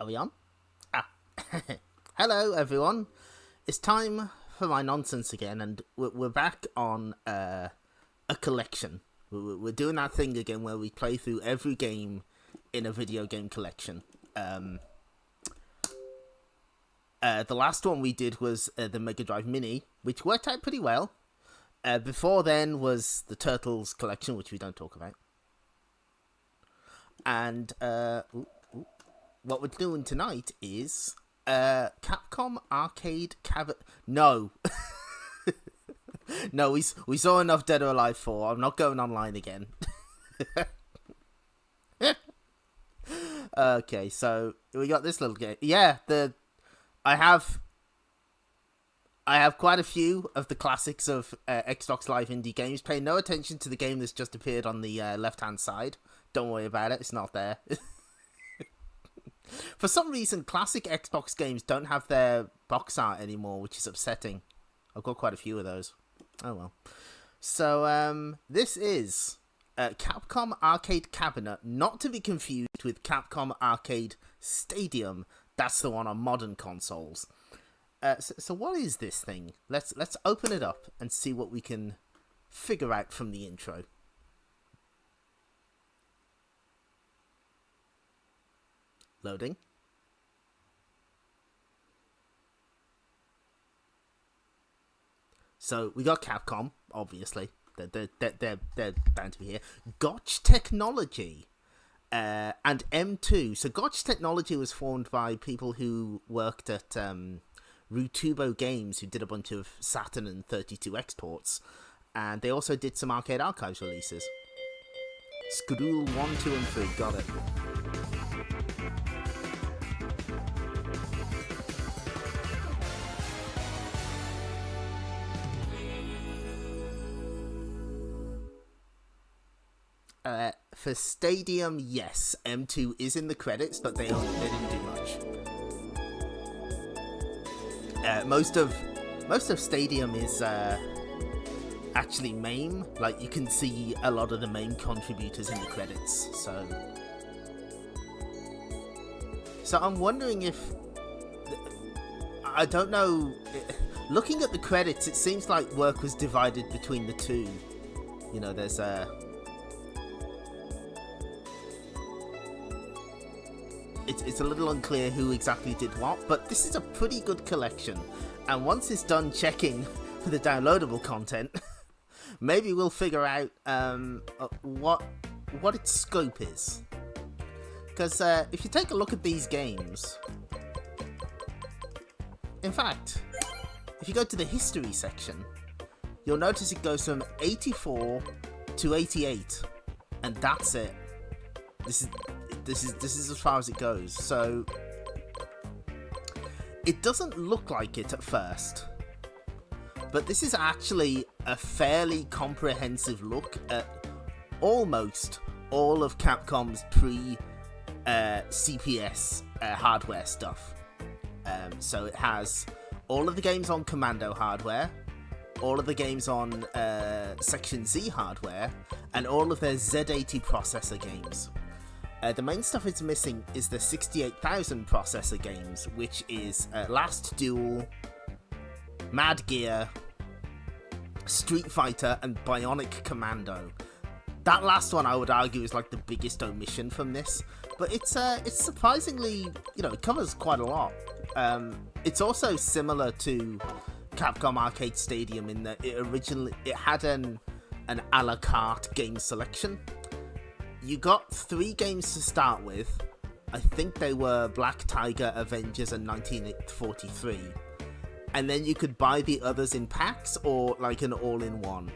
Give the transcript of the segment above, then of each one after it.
Are we on? Ah. Hello, everyone. It's time for my nonsense again, and we're back on a collection. We're doing that thing again where we play through every game in a video game collection. The last one we did was the Mega Drive Mini, which worked out pretty well. Before then was the Turtles collection, which we don't talk about. And what we're doing tonight is Capcom Arcade Cabinet. No. No, we saw enough Dead or Alive 4. I'm not going online again. Okay, so we got this little game. Yeah, I have quite a few of the classics of Xbox Live indie games. Pay no attention to the game that's just appeared on the left-hand side. Don't worry about it, it's not there. For some reason, classic Xbox games don't have their box art anymore, which is upsetting. I've got quite a few of those. Oh well. So, this is Capcom Arcade Cabinet, not to be confused with Capcom Arcade Stadium. That's the one on modern consoles. So what is this thing? Let's open it up and see what we can figure out from the intro. Loading. So we got Capcom, obviously. They're bound to be here. Gotch Technology and M2. So Gotch Technology was formed by people who worked at Rutubo Games, who did a bunch of Saturn and 32X ports, and they also did some Arcade Archives releases. Skrool 1, 2, and 3, got it. For Stadium, yes, M2 is in the credits, but they didn't do much. Most of Stadium is actually MAME. Like, you can see a lot of the MAME contributors in the credits. So I'm wondering if, I don't know. Looking at the credits, it seems like work was divided between the two. You know, there's It's a little unclear who exactly did what, but this is a pretty good collection. And once it's done checking for the downloadable content, maybe we'll figure out what its scope is. Because if you take a look at these games, in fact, if you go to the history section, you'll notice it goes from 84 to 88, and that's it. This is as far as it goes. So it doesn't look like it at first, but this is actually a fairly comprehensive look at almost all of Capcom's pre-CPS hardware stuff. So it has all of the games on Commando hardware, all of the games on Section Z hardware, and all of their Z80 processor games. The main stuff it's missing is the 68,000 processor games, which is Last Duel, Mad Gear, Street Fighter, and Bionic Commando. That last one, I would argue, is like the biggest omission from this, but it's surprisingly, you know, it covers quite a lot. It's also similar to Capcom Arcade Stadium in that it had an a la carte game selection. You got 3 games to start with. I think they were Black Tiger, Avengers, and 1943. And then you could buy the others in packs or like an all-in-one.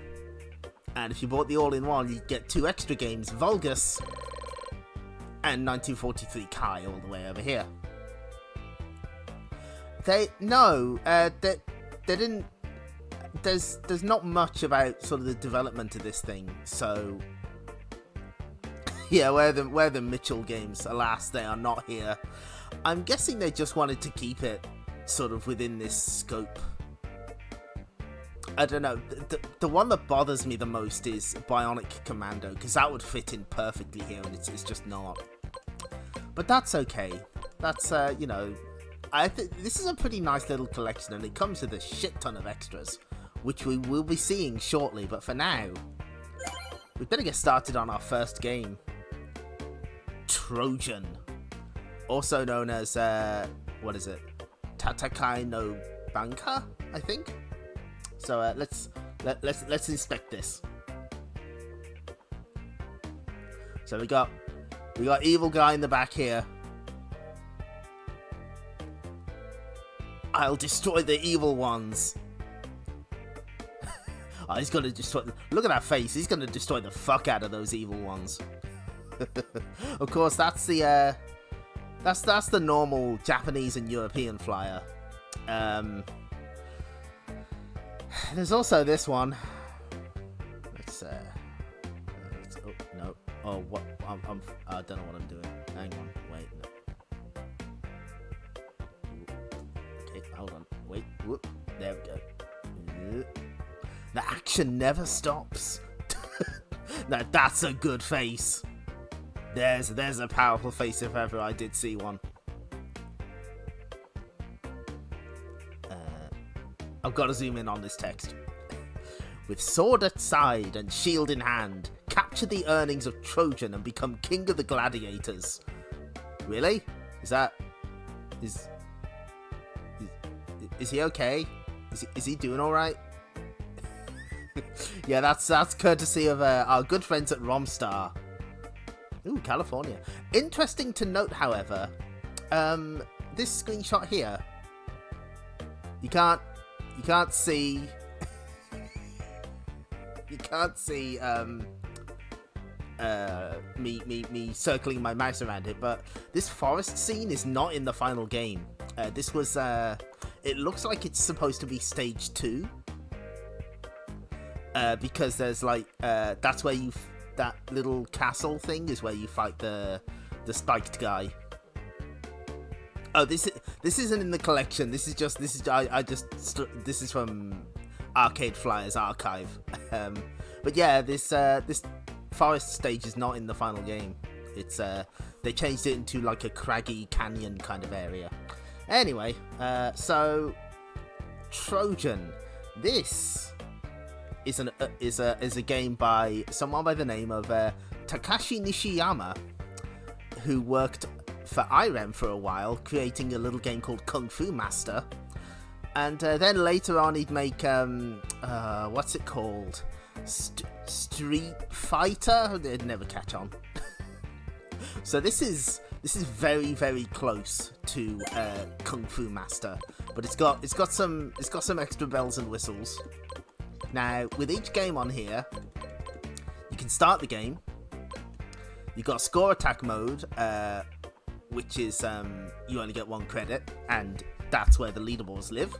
And if you bought the all-in-one, you'd get 2 extra games, Vulgus and 1943 Kai, all the way over here. They didn't. There's not much about sort of the development of this thing, so. Yeah, where the Mitchell games, alas, they are not here. I'm guessing they just wanted to keep it sort of within this scope. I don't know. The one that bothers me the most is Bionic Commando, because that would fit in perfectly here, and it's just not. But that's okay. that's you know, I think this is a pretty nice little collection, and it comes with a shit ton of extras, which we will be seeing shortly. But for now, we better get started on our first game, Trojan, also known as what is it, Tatakai no Banka, I think. So let's inspect this. So we got evil guy in the back here. I'll destroy the evil ones. Oh, he's gonna destroy. Look at that face. He's gonna destroy the fuck out of those evil ones. Of course, that's the that's the normal Japanese and European flyer. There's also this one. Let's oh no. Oh, what? I don't know what I'm doing. Hang on. Wait. No. Okay, hold on. Wait. Whoop. There we go. The action never stops. Now that's a good face. There's a powerful face if ever I did see one. I've got to zoom in on this text. With sword at side and shield in hand, capture the earnings of Trojan and become king of the gladiators. Really? Is he okay? Is he doing all right? Yeah, that's courtesy of our good friends at Romstar. Ooh, California. Interesting to note, however, this screenshot here, you can't see. You can't see me circling my mouse around it, but this forest scene is not in the final game. This was it looks like it's supposed to be stage 2, because there's like that's where that little castle thing is where you fight the spiked guy. Oh, this isn't in the collection. This is from Arcade Flyers archive. But yeah, this forest stage is not in the final game. It's they changed it into like a craggy canyon kind of area. Anyway, so Trojan. This is a game by someone by the name of Takashi Nishiyama, who worked for IREM for a while, creating a little game called Kung Fu Master, and then later on he'd make what's it called, Street Fighter. It'd never catch on. So this is very, very close to Kung Fu Master, but it's got some extra bells and whistles. Now, with each game on here, you can start the game. You've got score attack mode, which is you only get 1 credit, and that's where the leaderboards live.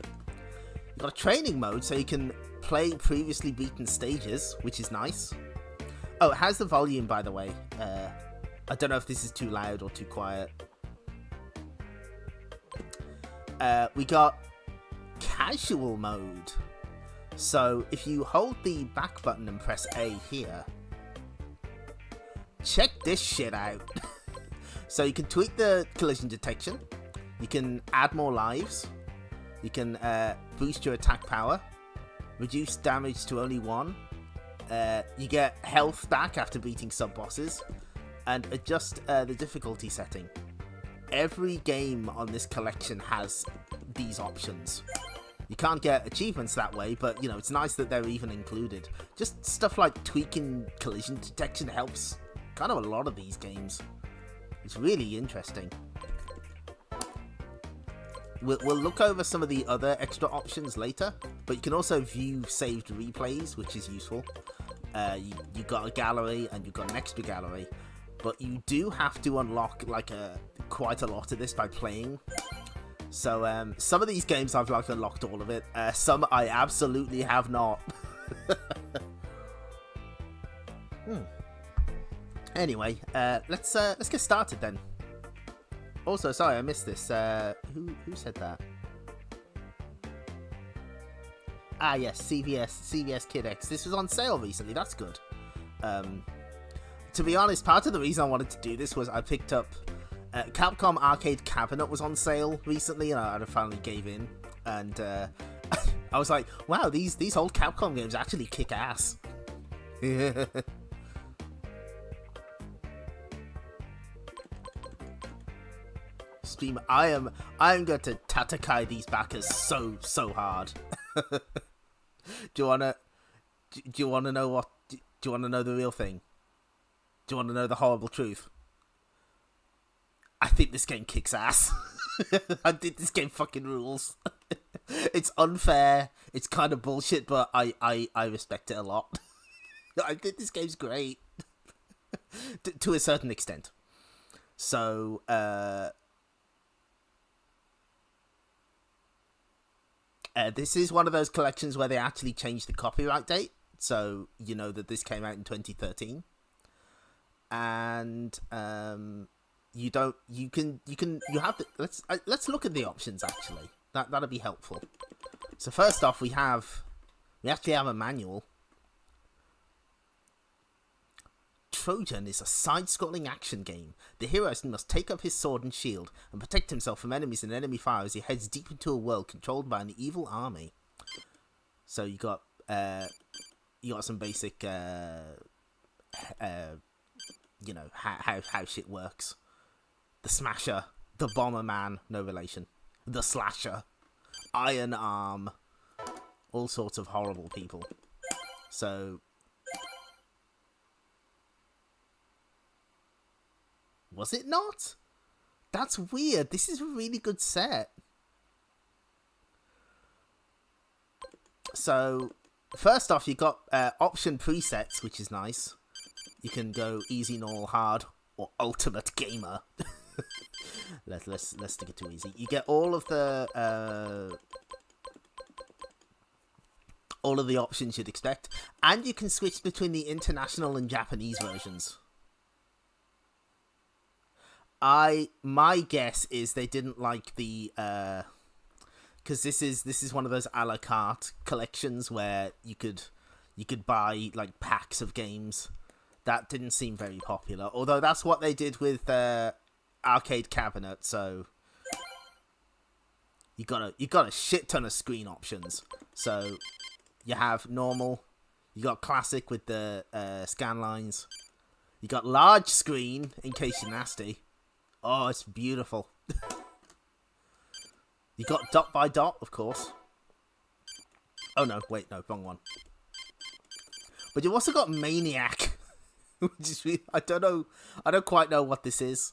You've got a training mode, so you can play previously beaten stages, which is nice. Oh, it has the volume, by the way. I don't know if this is too loud or too quiet. We got casual mode. So if you hold the back button and press A here, check this shit out. So you can tweak the collision detection, you can add more lives, you can boost your attack power, reduce damage to only 1, you get health back after beating sub-bosses, and adjust the difficulty setting. Every game on this collection has these options. You can't get achievements that way, but, you know, it's nice that they're even included. Just stuff like tweaking collision detection helps kind of a lot of these games. It's really interesting. We'll look over some of the other extra options later, but you can also view saved replays, which is useful. You've got a gallery and you've got an extra gallery, but you do have to unlock like quite a lot of this by playing. So some of these games I've like unlocked all of it. Some I absolutely have not. Anyway, let's get started then. Also, sorry I missed this. Who said that? Ah yes, CVS Kid X. This was on sale recently. That's good. To be honest, part of the reason I wanted to do this was I picked up Capcom Arcade Cabinet was on sale recently, and I finally gave in. And I was like, wow, these old Capcom games actually kick ass. Stream, I am going to Tatakai these backers so hard. Do you wanna know what? Do you wanna know the real thing? Do you wanna know the horrible truth? I think this game kicks ass. I think this game fucking rules. It's unfair. It's kind of bullshit, but I respect it a lot. I think this game's great. to a certain extent. So, this is one of those collections where they actually changed the copyright date. So, you know that this came out in 2013. And, you have to, let's look at the options actually. That'll be helpful. So first off, we actually have a manual. Trojan is a side-scrolling action game. The hero must take up his sword and shield and protect himself from enemies and enemy fire as he heads deep into a world controlled by an evil army. So you got some basic, you know, how shit works. The Smasher, the Bomberman, no relation. The Slasher, Iron Arm, all sorts of horrible people. So, was it not? That's weird. This is a really good set. So, first off, you got option presets, which is nice. You can go easy, normal, hard, or ultimate gamer. Let's stick it to easy. You get all of the options you'd expect, and you can switch between the international and Japanese versions. My guess is they didn't like the because this is one of those a la carte collections where you could buy like packs of games. That didn't seem very popular, although that's what they did with Arcade Cabinet. So you got a shit ton of screen options. So you have normal, you got classic with the scan lines, you got large screen in case you're nasty. Oh, it's beautiful. You got dot by dot, of course. Oh no, wait, no, wrong one. But you also got Maniac. Which is really, I don't quite know what this is.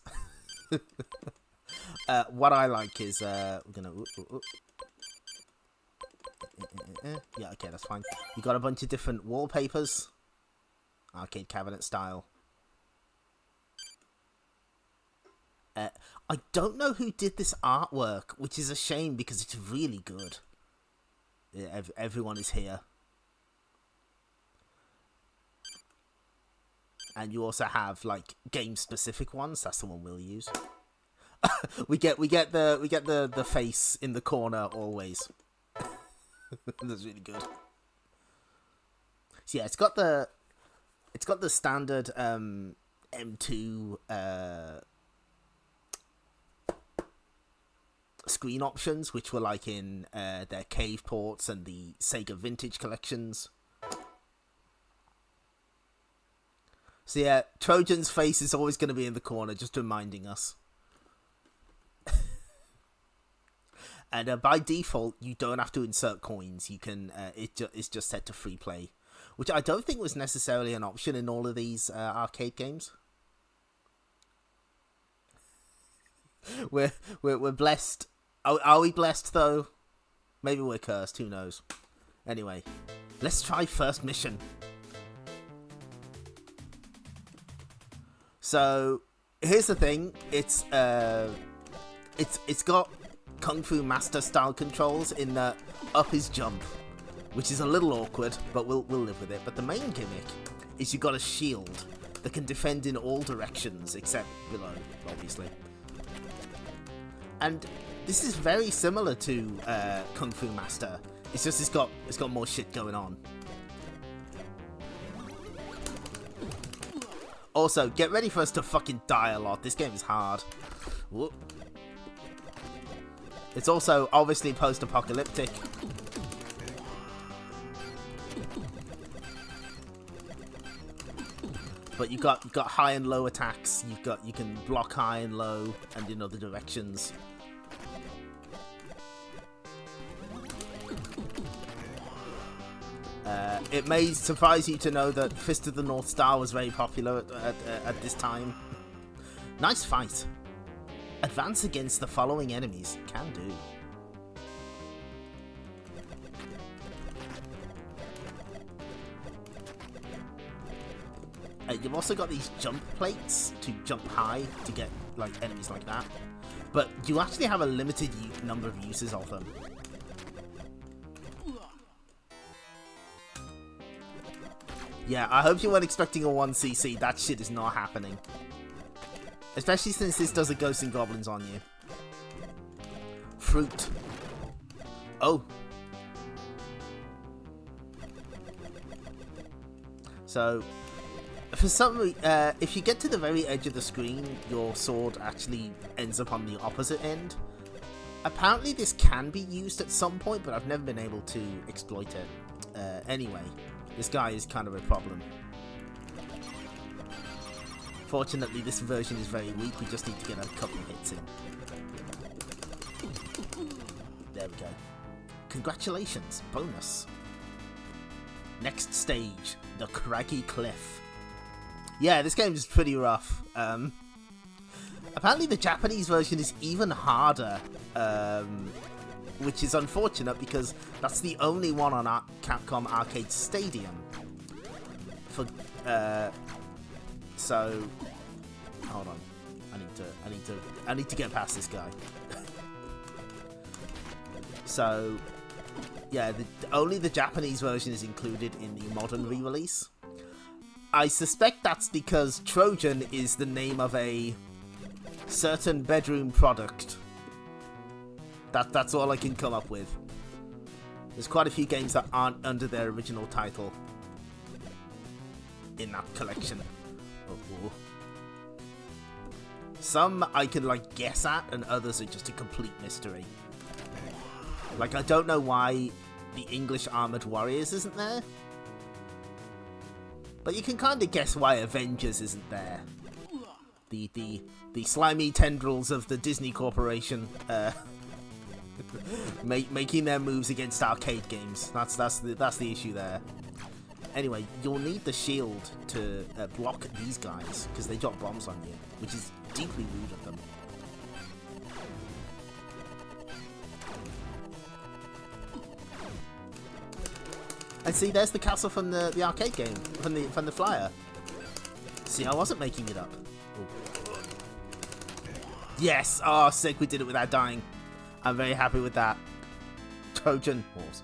What I like is we're gonna yeah, okay, that's fine. You got a bunch of different wallpapers, Arcade Cabinet style. I don't know who did this artwork, which is a shame because it's really good. Yeah, everyone is here. And you also have like game specific ones. That's the one we'll use. we get the face in the corner always. That's really good. So yeah, it's got the standard M2 screen options, which were like in their cave ports and the Sega Vintage collections. So yeah, Trojan's face is always going to be in the corner, just reminding us. And by default, you don't have to insert coins. You can it's just set to free play, which I don't think was necessarily an option in all of these arcade games. We're blessed. Are we blessed though? Maybe we're cursed. Who knows? Anyway, let's try first mission. So here's the thing, it's got Kung Fu Master style controls in the up is jump, which is a little awkward, but we'll live with it. But the main gimmick is you got a shield that can defend in all directions except below, obviously. And this is very similar to Kung Fu Master. It's just it's got more shit going on. Also, get ready for us to fucking die a lot. This game is hard. Whoop. It's also obviously post-apocalyptic. But you got high and low attacks. You can block high and low and in other directions. It may surprise you to know that Fist of the North Star was very popular at this time. Nice fight. Advance against the following enemies. Can do. You've also got these jump plates to jump high to get like enemies like that. But you actually have a limited number of uses of them. Yeah, I hope you weren't expecting a 1cc. That shit is not happening. Especially since this does a Ghosts and Goblins on you. Fruit. Oh. So, for some reason, if you get to the very edge of the screen, your sword actually ends up on the opposite end. Apparently this can be used at some point, but I've never been able to exploit it. Anyway, this guy is kind of a problem. Fortunately, this version is very weak. We just need to get a couple of hits in. There we go. Congratulations. Bonus. Next stage. The Craggy Cliff. Yeah, this game is pretty rough. Apparently the Japanese version is even harder. Which is unfortunate because that's the only one on Capcom Arcade Stadium. So, hold on. I need to get past this guy. So, yeah, only the Japanese version is included in the modern re-release. I suspect that's because Trojan is the name of a certain bedroom product. That's all I can come up with. There's quite a few games that aren't under their original title in that collection. Oh. Some I can like guess at, and others are just a complete mystery. Like, I don't know why the English Armored Warriors isn't there, but you can kind of guess why Avengers isn't there. The slimy tendrils of the Disney Corporation making their moves against arcade games. That's the issue there. Anyway, you'll need the shield to block these guys because they drop bombs on you, which is deeply rude of them. And see, there's the castle from the arcade game, from the flyer. See, I wasn't making it up. Ooh. Yes! Oh, sick, we did it without dying. I'm very happy with that. Trojan horse.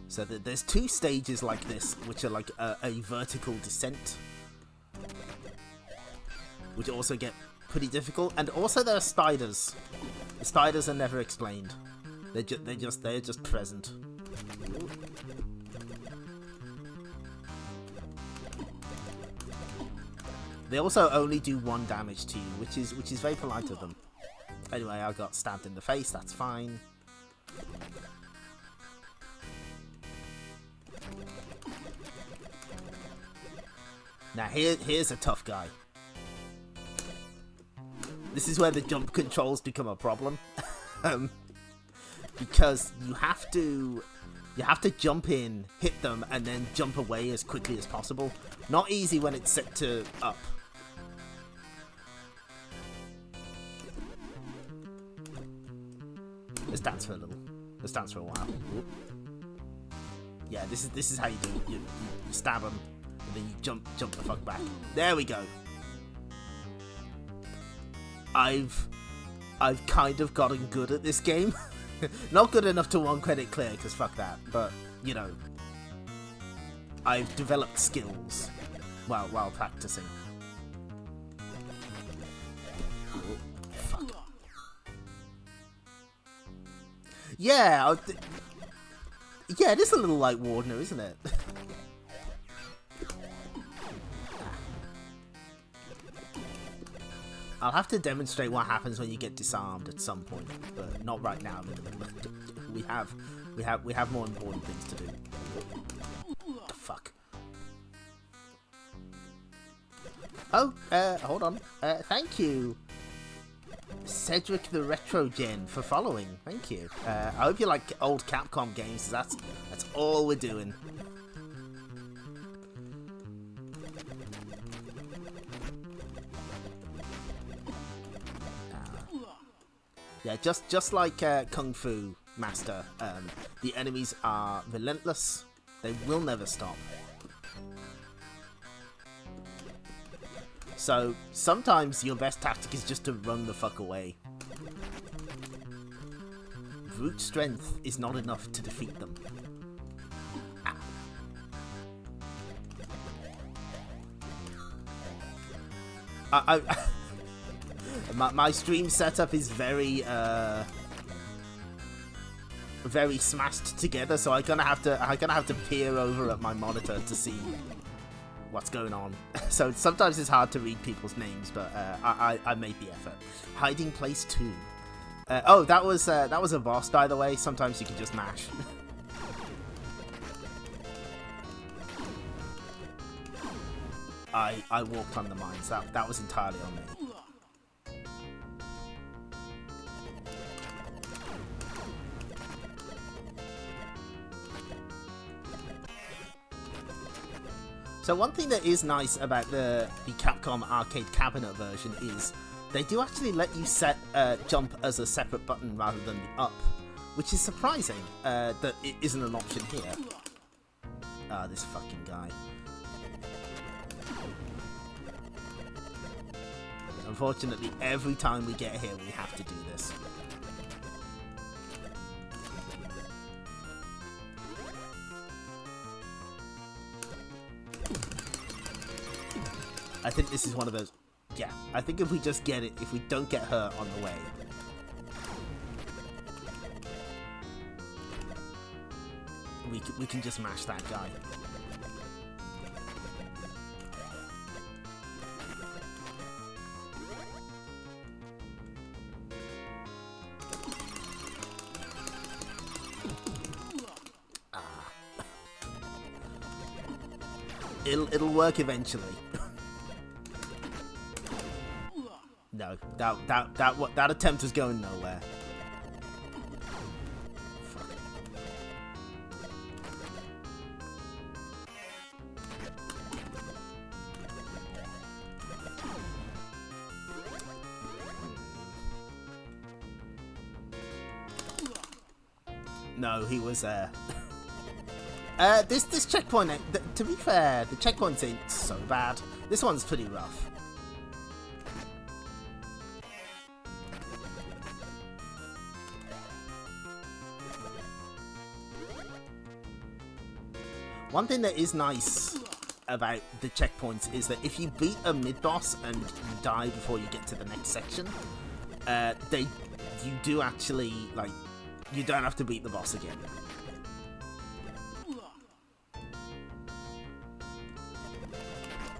So there's two stages like this, which are like a vertical descent, which also get pretty difficult. And also there are spiders. The spiders are never explained. They're just present. They also only do 1 damage to you, which is very polite of them. Anyway, I got stabbed in the face. That's fine. Now here's a tough guy. This is where the jump controls become a problem. Because you have to jump in, hit them, and then jump away as quickly as possible. Not easy when it's set to up. Let's dance for a little. Let's dance for a while. Ooh. Yeah, this is how you do it. You stab them, and then you jump the fuck back. There we go. I've kind of gotten good at this game. Not good enough to 1 credit clear, because fuck that. But, you know, I've developed skills while practicing. Oh, fuck. Yeah, yeah, it is a little like Wardener, isn't it? I'll have to demonstrate what happens when you get disarmed at some point, but not right now. We have more important things to do. What the fuck? Oh, hold on. Thank you, Cedric the Retro Gen, for following. Thank you. I hope you like old Capcom games. That's all we're doing. Yeah, just like Kung Fu Master, the enemies are relentless. They will never stop. So sometimes your best tactic is just to run the fuck away. Brute strength is not enough to defeat them. Ah. My stream setup is very smashed together, so I'm gonna have to peer over at my monitor to see what's going on. So sometimes it's hard to read people's names, but I made the effort. Hiding place 2. Oh, that was a boss, by the way. Sometimes you can just mash. I walked on the mines. That was entirely on me. So one thing that is nice about the Capcom Arcade Cabinet version is they do actually let you set jump as a separate button rather than the up, which is surprising that it isn't an option here. Ah, this fucking guy. Unfortunately, every time we get here, we have to do this. I think this is one of those... Yeah, I think if we just get it, if we don't get her on the way... We can just mash that guy. It'll work eventually. No, that attempt is going nowhere. Fuck. No, he was this checkpoint, to be fair, the checkpoints ain't so bad. This one's pretty rough. One thing that is nice about the checkpoints is that if you beat a mid-boss and you die before you get to the next section, you do actually, like, you don't have to beat the boss again.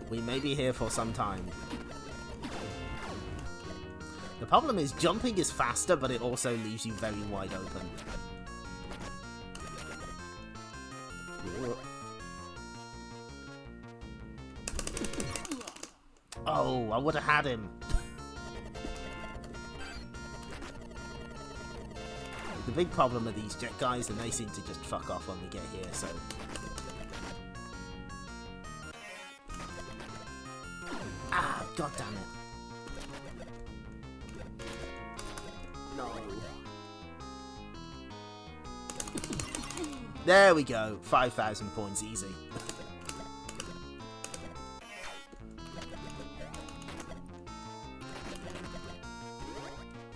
We may be here for some time. The problem is jumping is faster, but it also leaves you very wide open. Oh, I would have had him. The big problem with these jet guys, and they seem to just fuck off when we get here, so... Ah, god damn it. No. There we go. 5,000 points easy.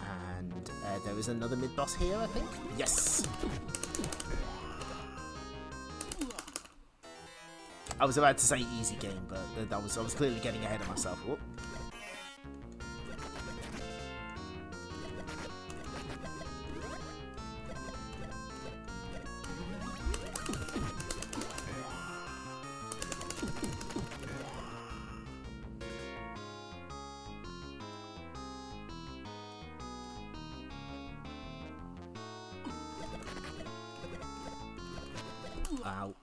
And there is another mid-boss here, I think? Yes! I was about to say easy game, but I was clearly getting ahead of myself. Whoop. Wow.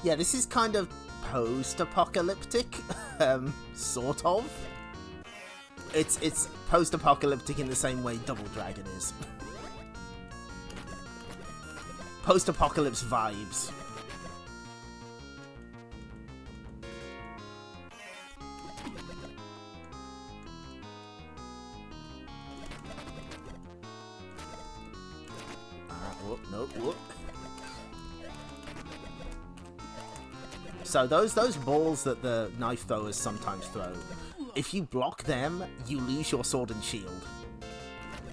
Yeah, this is kind of post-apocalyptic, sort of. It's post-apocalyptic in the same way Double Dragon is. Post-apocalypse vibes. Whoop, nope, whoop. So those balls that the knife throwers sometimes throw, if you block them, you lose your sword and shield.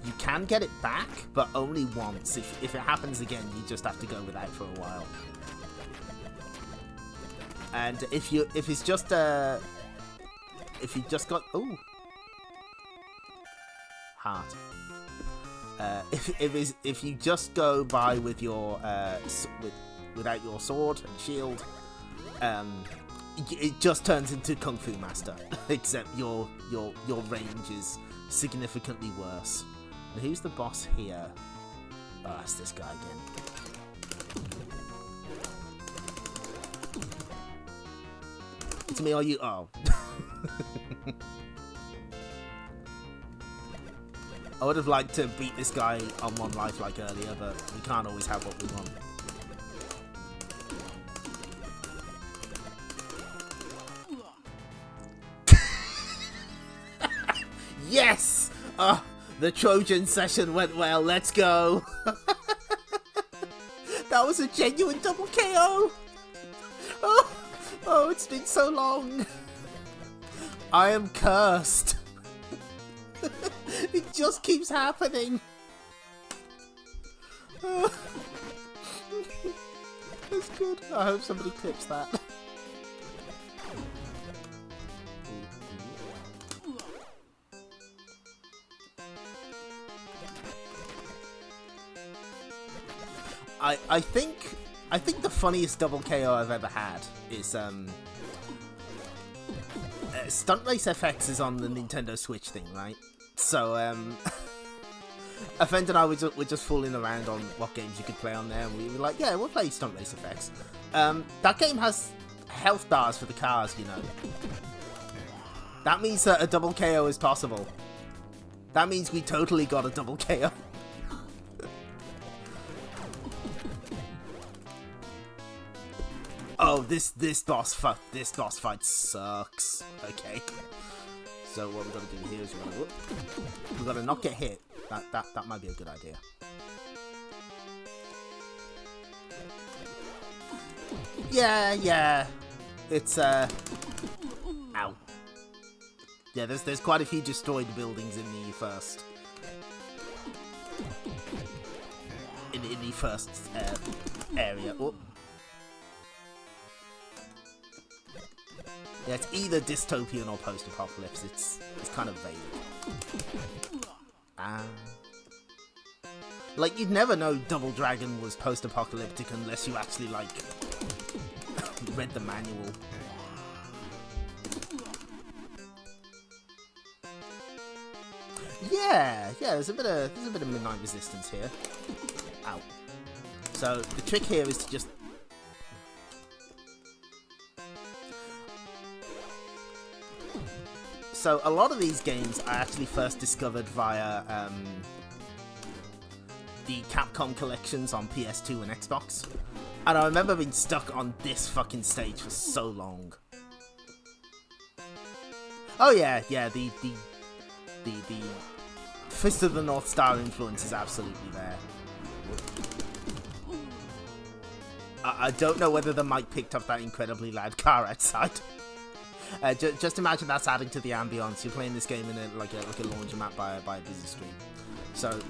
You can get it back, but only once. If it happens again, you just have to go without for a while. And if you just got heart. If you just go by with your without your sword and shield, it just turns into Kung Fu Master, except your range is significantly worse. And who's the boss here? Oh, it's this guy again. It's me or you? Oh. I would have liked to beat this guy on 1 life like earlier, but we can't always have what we want. Yes! Oh, the Trojan session went well. Let's go. That was a genuine double KO. Oh, it's been so long. I am cursed. It just keeps happening. That's good. I hope somebody clips that. I think the funniest double KO I've ever had is Stunt Race FX is on the Nintendo Switch thing, right? So Avenger and I were just fooling around on what games you could play on there, and we were like, yeah, we'll play Stunt Race FX. That game has health bars for the cars, you know. That means that a double KO is possible. That means we totally got a double KO. Oh, this boss fight sucks. Okay. So what we're gonna do here is we're gonna not get hit. That might be a good idea. Yeah. It's ow. Yeah, there's quite a few destroyed buildings in the first area. Oh. Yeah, it's either dystopian or post-apocalypse. It's kind of vague. Like, you'd never know Double Dragon was post-apocalyptic unless you actually, like, read the manual. Yeah, there's a bit of midnight resistance here. Ow. So the trick here is to just So a lot of these games I actually first discovered via the Capcom collections on PS2 and Xbox. And I remember being stuck on this fucking stage for so long. Oh yeah, the Fist of the North Star influence is absolutely there. I don't know whether the mic picked up that incredibly loud car outside. Just imagine that's adding to the ambience. You're playing this game in a laundromat by a busy street. So,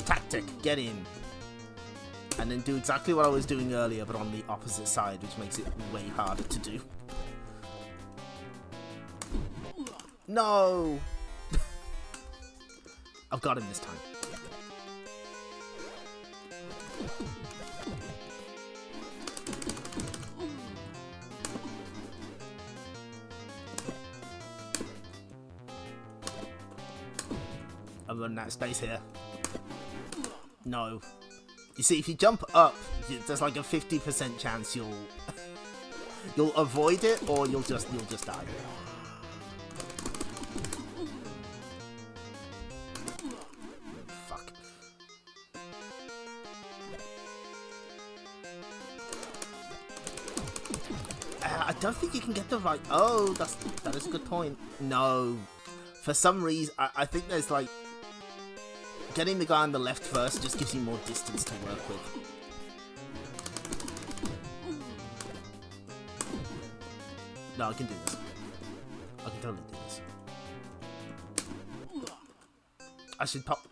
tactic, get in. And then do exactly what I was doing earlier, but on the opposite side, which makes it way harder to do. No! I've got him this time. I'm running out of space here. No. You see, if you jump up, there's like a 50% chance you'll avoid it, or you'll just die. Fuck. I don't think you can get the right. Oh, that is a good point. No, for some reason, I think there's like getting the guy on the left first just gives you more distance to work with. No, I can do this. I can totally do this. I should pop.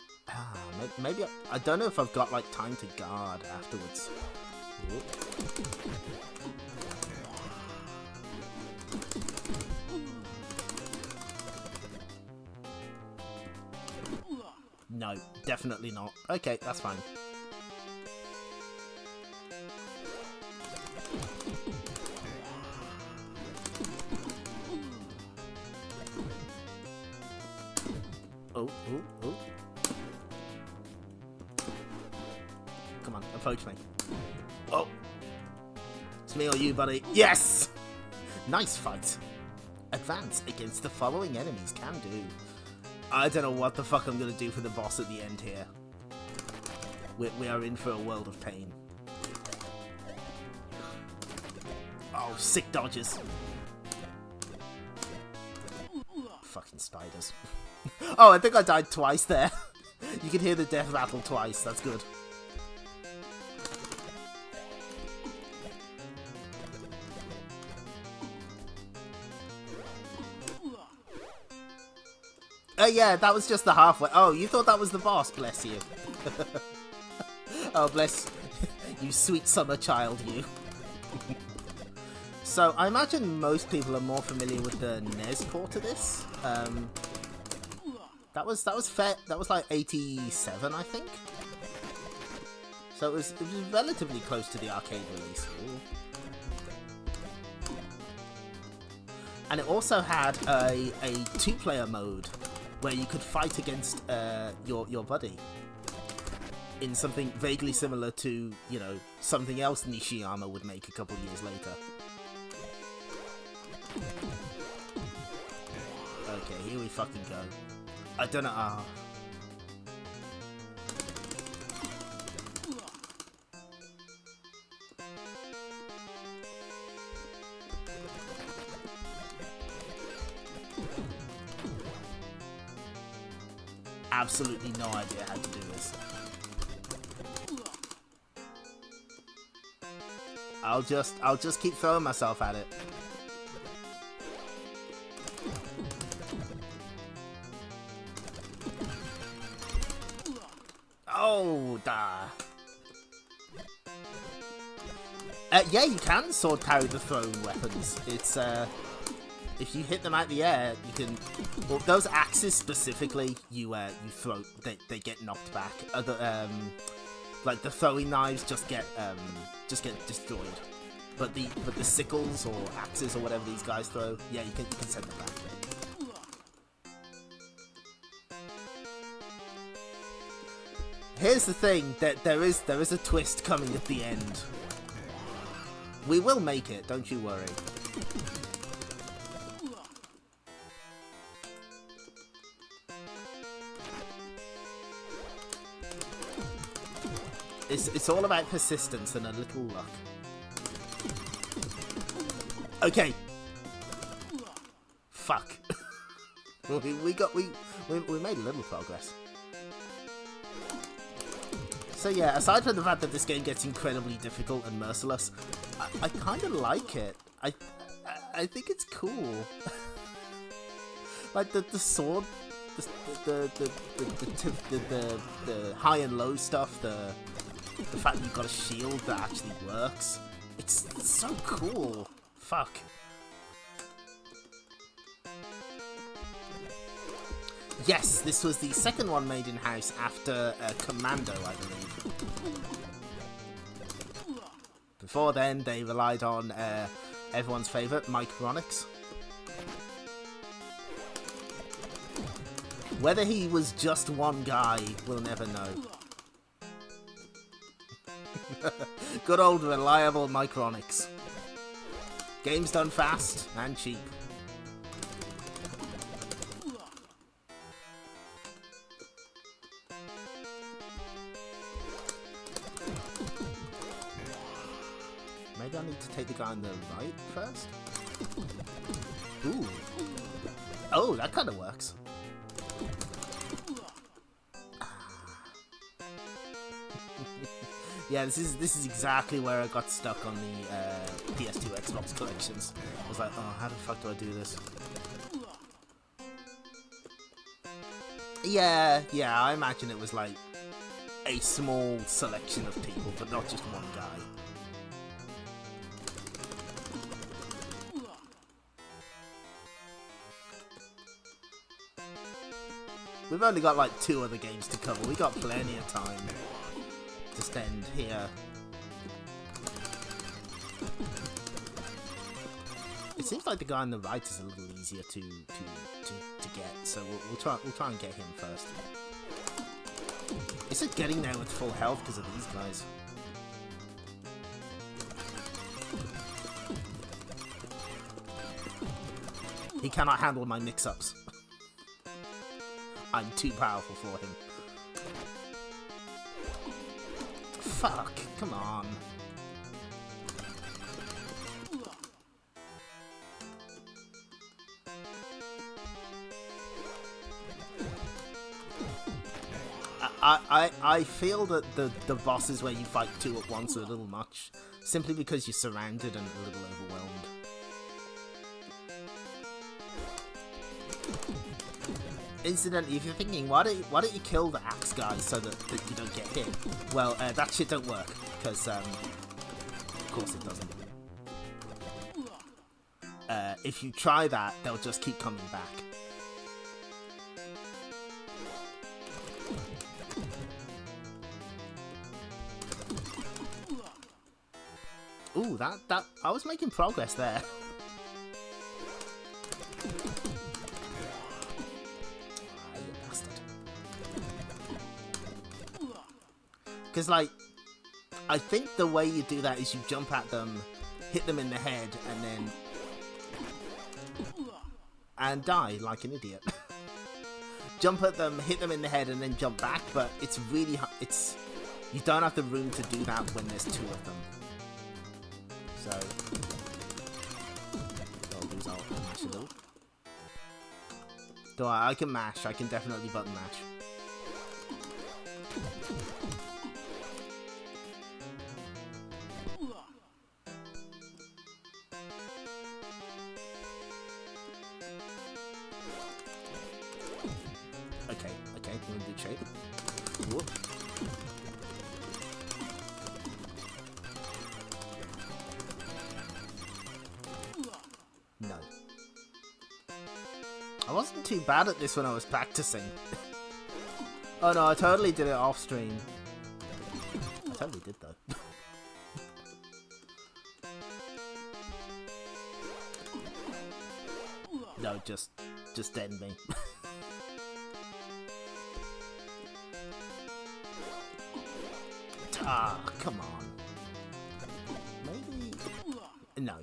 Maybe I don't know if I've got like time to guard afterwards. No, definitely not. Okay, that's fine. Oh. Come on, approach me. Oh. It's me or you, buddy. Yes! Nice fight. Advance against the following enemies. Can do. I don't know what the fuck I'm gonna do for the boss at the end here. We are in for a world of pain. Oh, sick dodges. Fucking spiders. Oh, I think I died twice there. You can hear the death rattle twice. That's good. Yeah, that was just the halfway. Oh, you thought that was the boss? Bless you. Oh, bless you, sweet summer child, you. So, I imagine most people are more familiar with the NES port of this. That was fair. That was like 87, I think. So it was relatively close to the arcade release. Ooh. And it also had a two-player mode where you could fight against your buddy in something vaguely similar to, you know, something else Nishiyama would make a couple years later. Okay, here we fucking go. I don't know. Absolutely no idea how to do this. I'll just keep throwing myself at it. Oh, da. Yeah, you can sword parry the thrown weapons. It's if you hit them out the air, you can. Well, those axes specifically, you throw. They get knocked back. Other like the throwing knives just get destroyed. But the sickles or axes or whatever these guys throw, yeah, you can send them back. Here's the thing, that there is a twist coming at the end. We will make it, don't you worry. It's all about persistence and a little luck. Okay. Fuck. we made a little progress. So yeah, aside from the fact that this game gets incredibly difficult and merciless, I kind of like it. I think it's cool. Like the sword, the high and low stuff, the fact that you've got a shield that actually works. It's so cool. Fuck. Yes, this was the second one made in-house after Commando, I believe. Before then, they relied on everyone's favourite, Micronix. Whether he was just one guy, we'll never know. Good old reliable Micronics. Games done fast and cheap. Maybe I need to take the guy on the right first? Ooh. Oh, that kind of works. Yeah, this is exactly where I got stuck on the PS2 Xbox collections. I was like, oh, how the fuck do I do this? Yeah, I imagine it was like a small selection of people, but not just one guy. We've only got like 2 other games to cover. We got plenty of time to spend here. It seems like the guy on the right is a little easier to get, so we'll try and get him first. Is it getting there with full health because of these guys? He cannot handle my mix-ups. I'm too powerful for him. Fuck, come on. I feel that the bosses where you fight 2 at once are a little much, simply because you're surrounded and a little overwhelmed. Incidentally, if you're thinking, why don't you kill the axe guy so that you don't get hit? Well, that shit don't work, because, of course it doesn't. If you try that, they'll just keep coming back. Ooh, that I was making progress there. Because, like, I think the way you do that is you jump at them, hit them in the head, and die like an idiot. Jump at them, hit them in the head, and then jump back, but it's really, you don't have the room to do that when there's 2 of them. So, I'll lose out and mash a little. Don't worry, I can mash, I can definitely button mash. Okay, we're in good shape. Whoop. No. I wasn't too bad at this when I was practicing. Oh no, I totally did it off stream. I totally did though. No, just end me. Ah, come on. Maybe... No.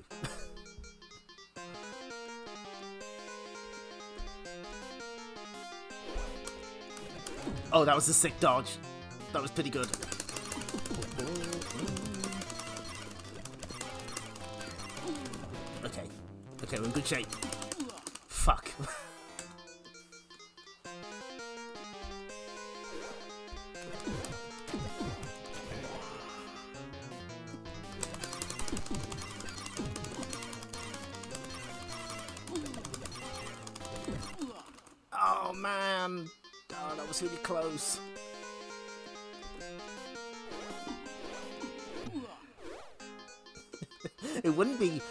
Oh, that was a sick dodge. That was pretty good. Okay. Okay, we're in good shape. Fuck. Oh man, oh, that was really close. It wouldn't be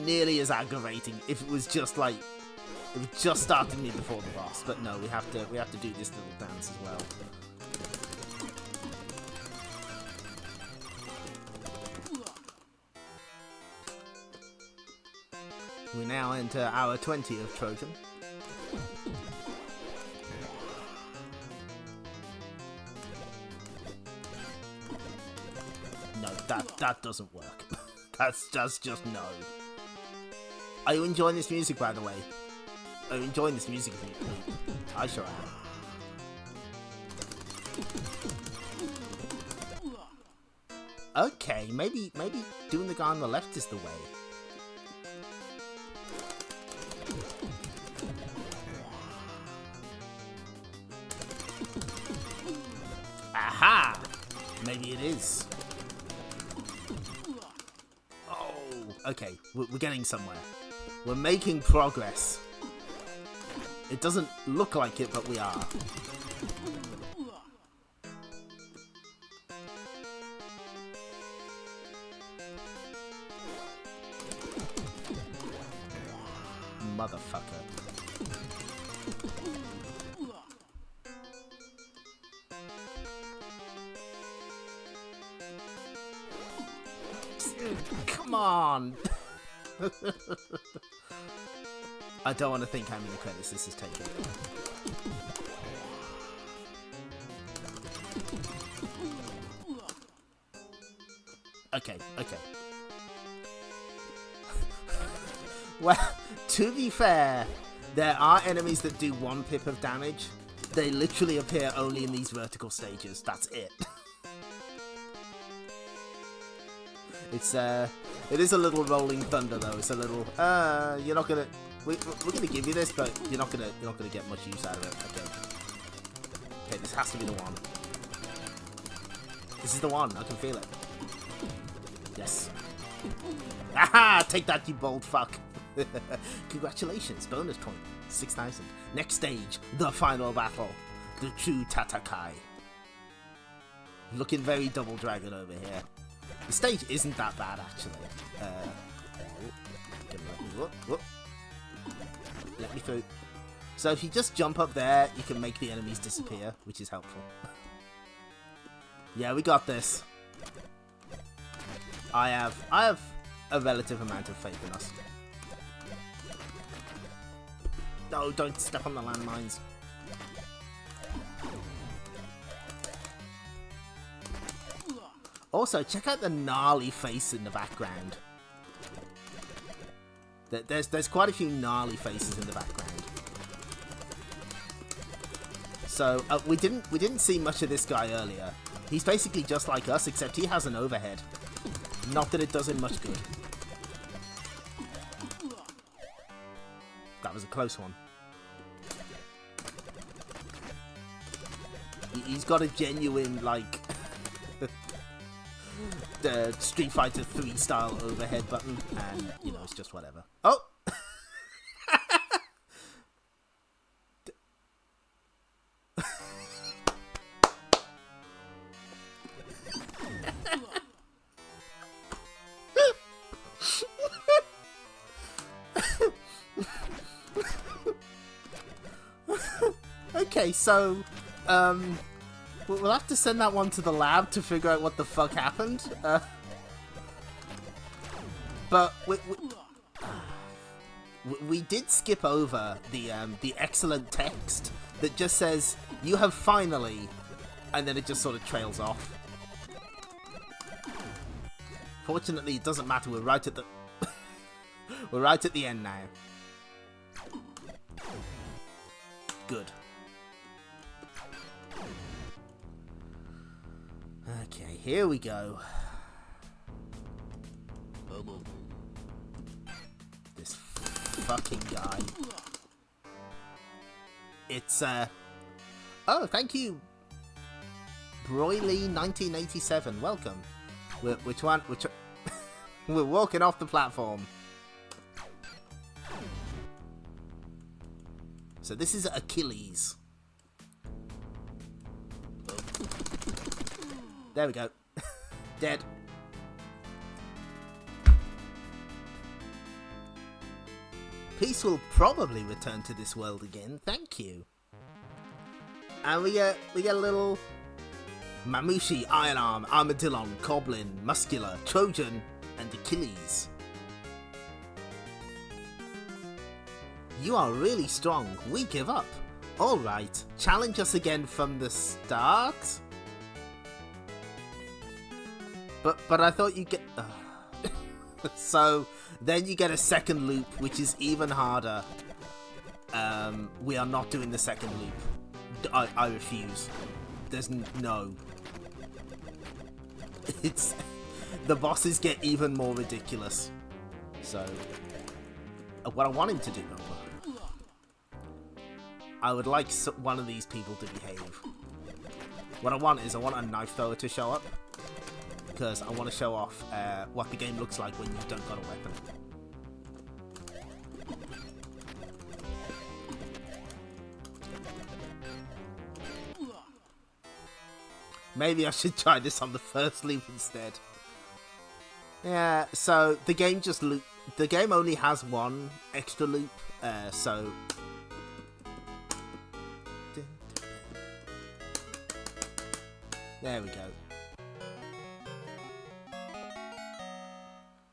nearly as aggravating if it was just like it was just starting me before the boss, but no, we have to do this little dance as well. We now enter hour 20 of Trojan. that doesn't work. That's just no. Are you enjoying this music, by the way? Are you enjoying this music? I sure am. Okay, maybe doing the guy on the left is the way. Aha! Maybe it is. Oh, okay, we're getting somewhere. We're making progress. It doesn't look like it, but we are. Motherfucker. Come on! I don't want to think how many credits this is taking. Okay. Well, to be fair, there are enemies that do 1 pip of damage. They literally appear only in these vertical stages. That's it. It is a little rolling thunder though. It's a little, you're not gonna, we're gonna give you this, but you're not gonna get much use out of it. Okay, this has to be the one. This is the one. I can feel it. Yes. Aha! Take that, you bold fuck. Congratulations, bonus point, 6,000. Next stage, the final battle, the true Tatakai. Looking very Double Dragon over here. The stage isn't that bad, actually. Let me through. So if you just jump up there, you can make the enemies disappear, which is helpful. Yeah, we got this. I have a relative amount of faith in us. No, don't step on the landmines. Also, check out the gnarly face in the background. There's quite a few gnarly faces in the background. So we didn't see much of this guy earlier. He's basically just like us, except he has an overhead. Not that it does him much good. That was a close one. He's got a genuine, like, the Street Fighter 3 style overhead button, and, you know, it's just whatever. Oh! Okay, so, we'll have to send that one to the lab to figure out what the fuck happened. But we did skip over the excellent text that just says, "You have finally," and then it just sort of trails off. Fortunately, it doesn't matter. We're right at the we're right at the end now. Good. Okay, here we go. This fucking guy. It's, oh, thank you, Broily 1987. Welcome. Which one? We're walking off the platform. So this is Achilles. There we go. Dead. Peace will probably return to this world again. Thank you. And we get a little Mamushi, Iron Arm, Armadillon, Goblin, Muscular, Trojan, and Achilles. You are really strong. We give up. Alright, challenge us again from the start? But I thought you get. So then you get a second loop, which is even harder. We are not doing the second loop. I refuse. There's no. It's the bosses get even more ridiculous. So what I want him to do, I would like one of these people to behave. What I want is I want a knife thrower to show up, because I want to show off what the game looks like when you don't got a weapon. Maybe I should try this on the first loop instead. Yeah, so the game the game only has one extra loop, so there we go.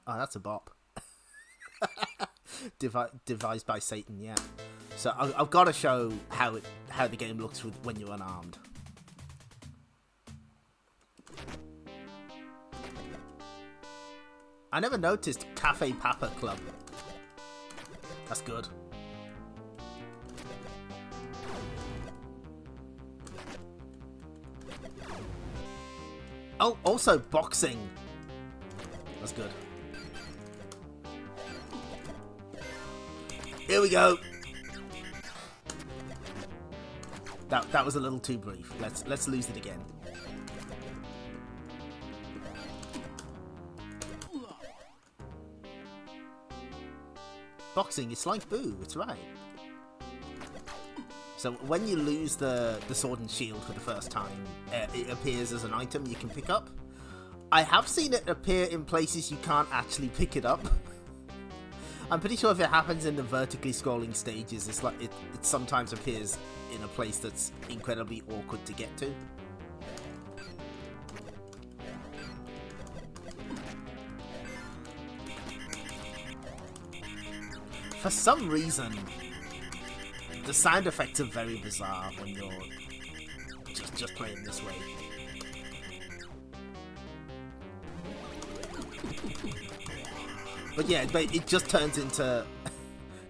Oh, that's a bop. Devised by Satan, yeah. So I've got to show how the game looks when you're unarmed. I never noticed Cafe Papa Club. That's good. Oh, also boxing. That's good. Here we go. That was a little too brief. Let's lose it again. Boxing, it's like Boo, it's right. So when you lose the sword and shield for the first time, it appears as an item you can pick up. I have seen it appear in places you can't actually pick it up. I'm pretty sure if it happens in the vertically scrolling stages, it's like it sometimes appears in a place that's incredibly awkward to get to. For some reason, the sound effects are very bizarre when you're just playing this way. But yeah, it just turns into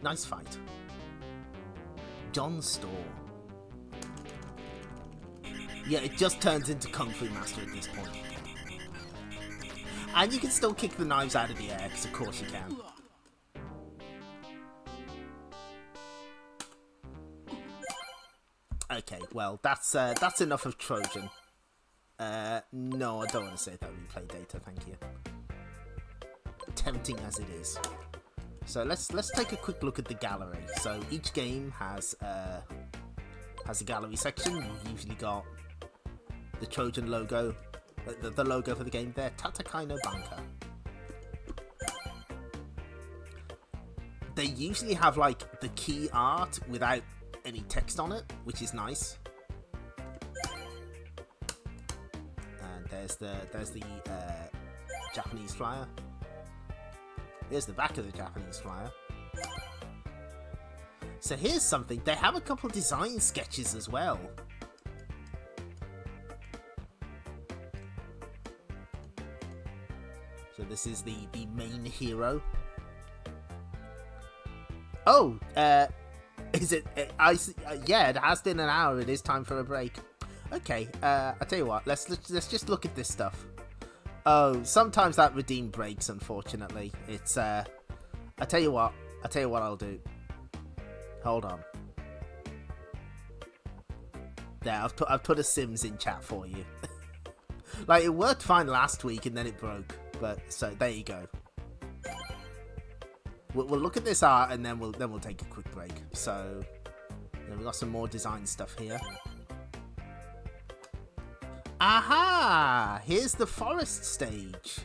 nice fight. John's store. Yeah, it just turns into Kung Fu Master at this point. And you can still kick the knives out of the air, because of course you can. Okay, well, that's enough of Trojan. No, I don't want to save that replay data, thank you. Tempting as it is. So let's take a quick look at the gallery. So each game has a gallery section. You've usually got the Trojan logo, the logo for the game there, Tatakai no Banka. They usually have like the key art without any text on it, which is nice. And there's the Japanese flyer. Here's the back of the Japanese flyer. So here's something. They have a couple design sketches as well. So this is the main hero. Oh, is it? Yeah, it has been an hour. It is time for a break. Okay, I tell you what. Let's just look at this stuff. Oh, sometimes that redeem breaks. Unfortunately, it's. I tell you what. I'll do. Hold on. There, I've put a Sims in chat for you. Like, it worked fine last week and then it broke. But so there you go. We'll look at this art and then we'll take a quick break. So yeah, we got some more design stuff here. Aha! Here's the forest stage.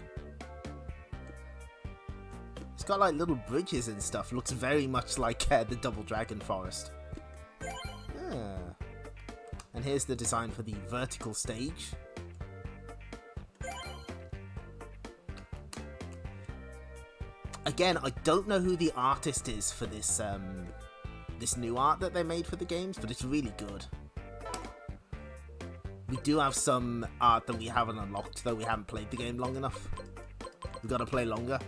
It's got like little bridges and stuff. Looks very much like the Double Dragon Forest. Yeah. And here's the design for the vertical stage. Again, I don't know who the artist is for this this new art that they made for the games, but it's really good. We do have some art that we haven't unlocked, though we haven't played the game long enough. We've got to play longer.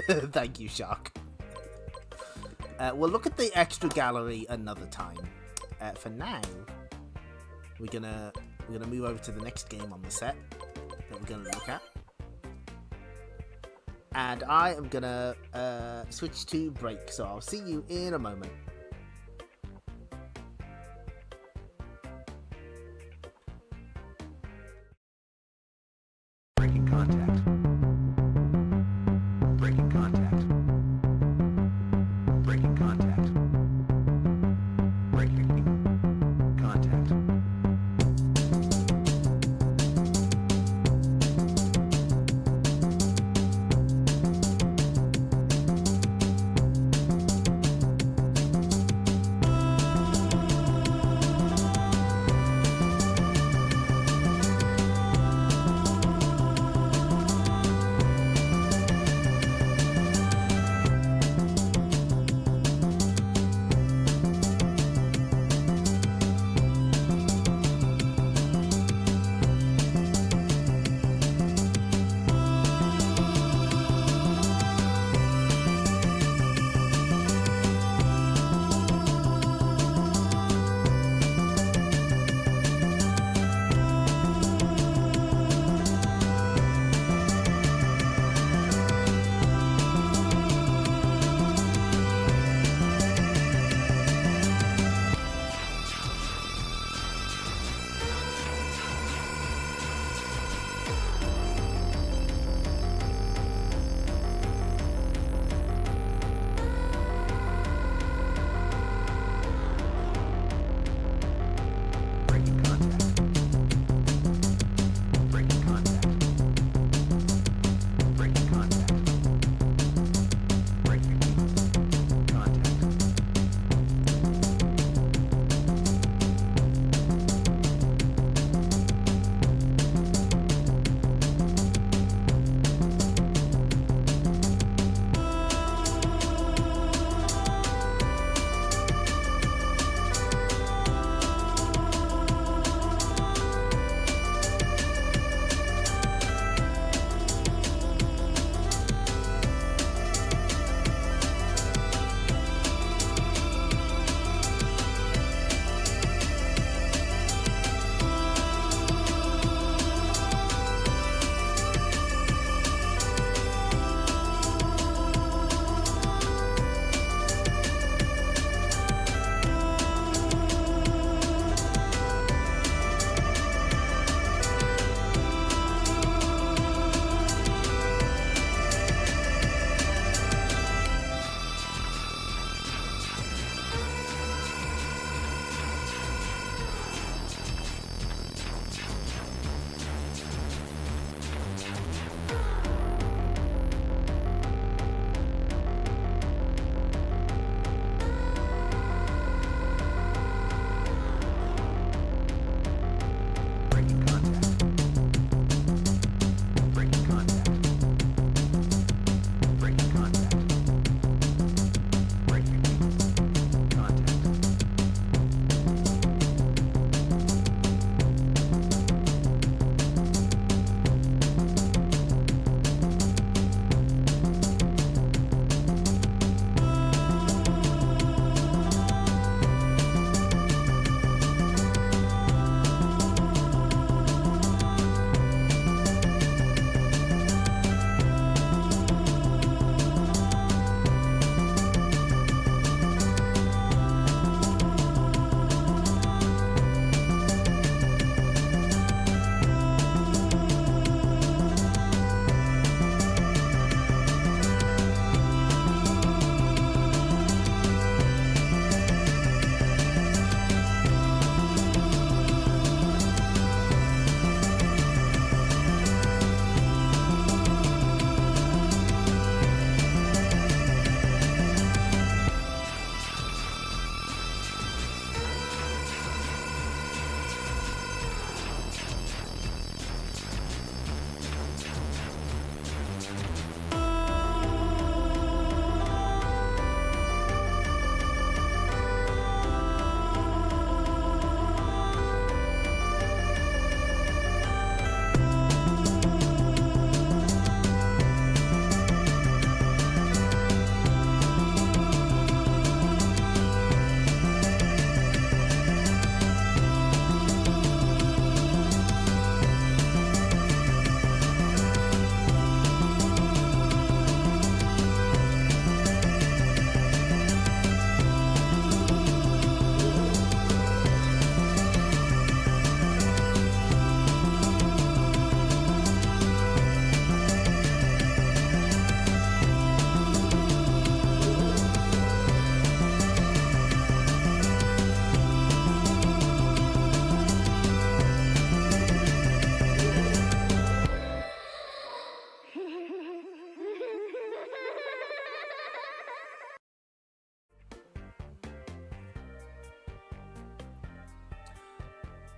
Thank you, Shark. We'll look at the extra gallery another time. For now, we're gonna move over to the next game on the set that we're gonna look at, and I am gonna switch to break. So I'll see you in a moment. Breaking contact. Breaking contact. Breaking contact. Breaking contact.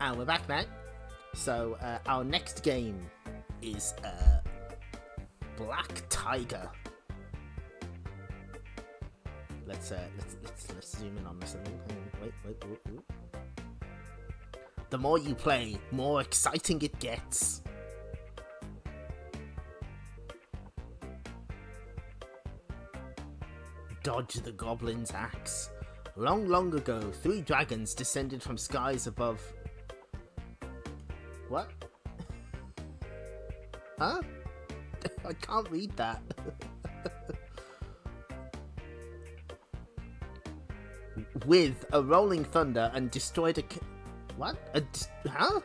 And we're back now. So our next game is Black Tiger. Let's zoom in on this. Wait. Ooh. The more you play, more exciting it gets. Dodge the goblin's axe. Long, long ago, 3 dragons descended from skies above. What? Huh? I can't read that. With a rolling thunder and destroyed a... What? Huh?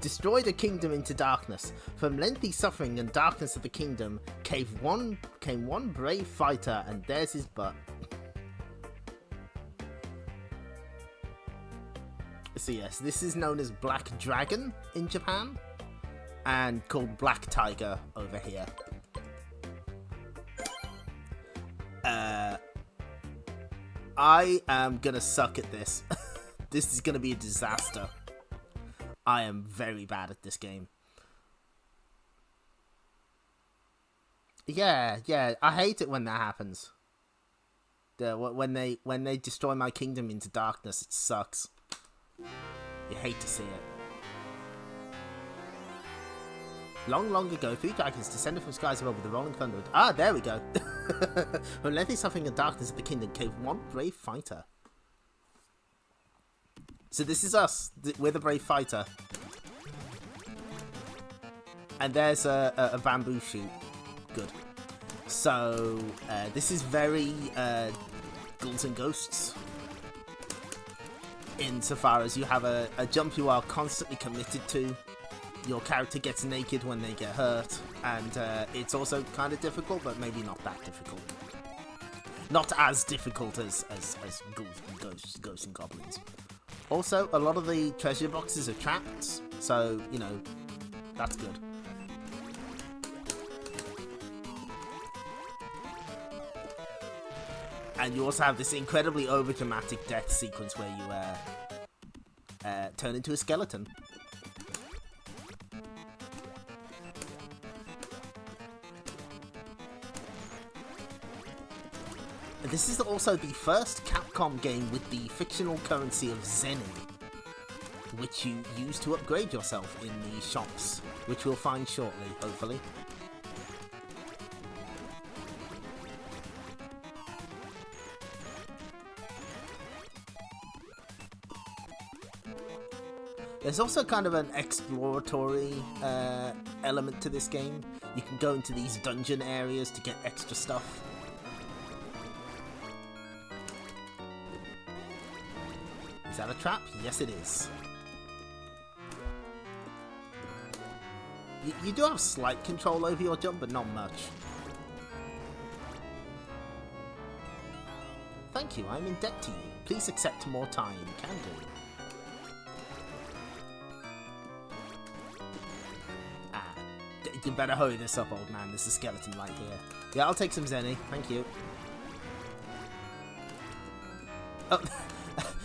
Destroyed a kingdom into darkness. From lengthy suffering and darkness of the kingdom came one brave fighter, and there's his butt. So yes, this is known as Black Dragon in Japan, and called Black Tiger over here. I am gonna suck at this. This is gonna be a disaster. I am very bad at this game. Yeah, I hate it when that happens. When they destroy my kingdom into darkness, it sucks. You hate to see it. Long, long ago, 3 dragons descended from skies above with a rolling thunder. Ah, there we go. From lengthy suffering and darkness of the kingdom came one brave fighter. So this is us. We're the brave fighter. And there's a bamboo shoot. Good. So this is very Ghouls and Ghosts. Insofar as you have a jump you are constantly committed to. Your character gets naked when they get hurt, and it's also kind of difficult, but maybe not that difficult. Not as difficult as Ghosts and Goblins. Also, a lot of the treasure boxes are traps, so, you know, that's good. And you also have this incredibly overdramatic death sequence where you turn into a skeleton. This is also the first Capcom game with the fictional currency of Zenny, which you use to upgrade yourself in the shops, which we'll find shortly, hopefully. There's also kind of an exploratory element to this game. You can go into these dungeon areas to get extra stuff. Is that a trap? Yes, it is. You do have slight control over your jump, but not much. Thank you, I'm in debt to you. Please accept more time. Can do. You better hurry this up, old man. There's a skeleton right here. Yeah, I'll take some Zenny. Thank you. Oh,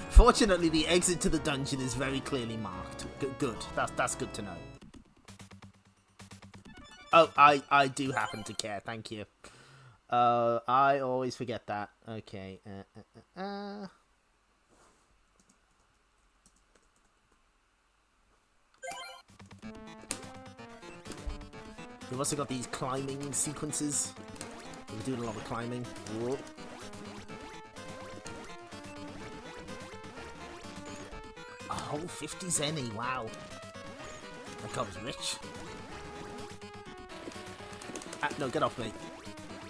fortunately, the exit to the dungeon is very clearly marked. Good. That's good to know. Oh, I do happen to care. Thank you. I always forget that. Okay. We've also got these climbing sequences. We're doing a lot of climbing. Whoa. A whole 50 Zenny, wow. That guy was rich. No, get off me.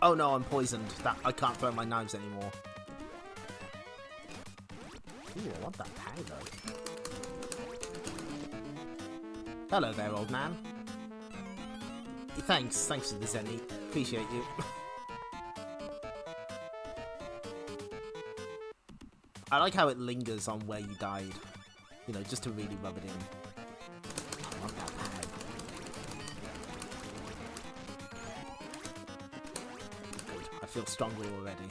Oh no, I'm poisoned. I can't throw my knives anymore. Ooh, I want that powder. Hello there, old man. Thanks for the Zenny. Appreciate you. I like how it lingers on where you died. You know, just to really rub it in. I want that pad. Good. I feel stronger already.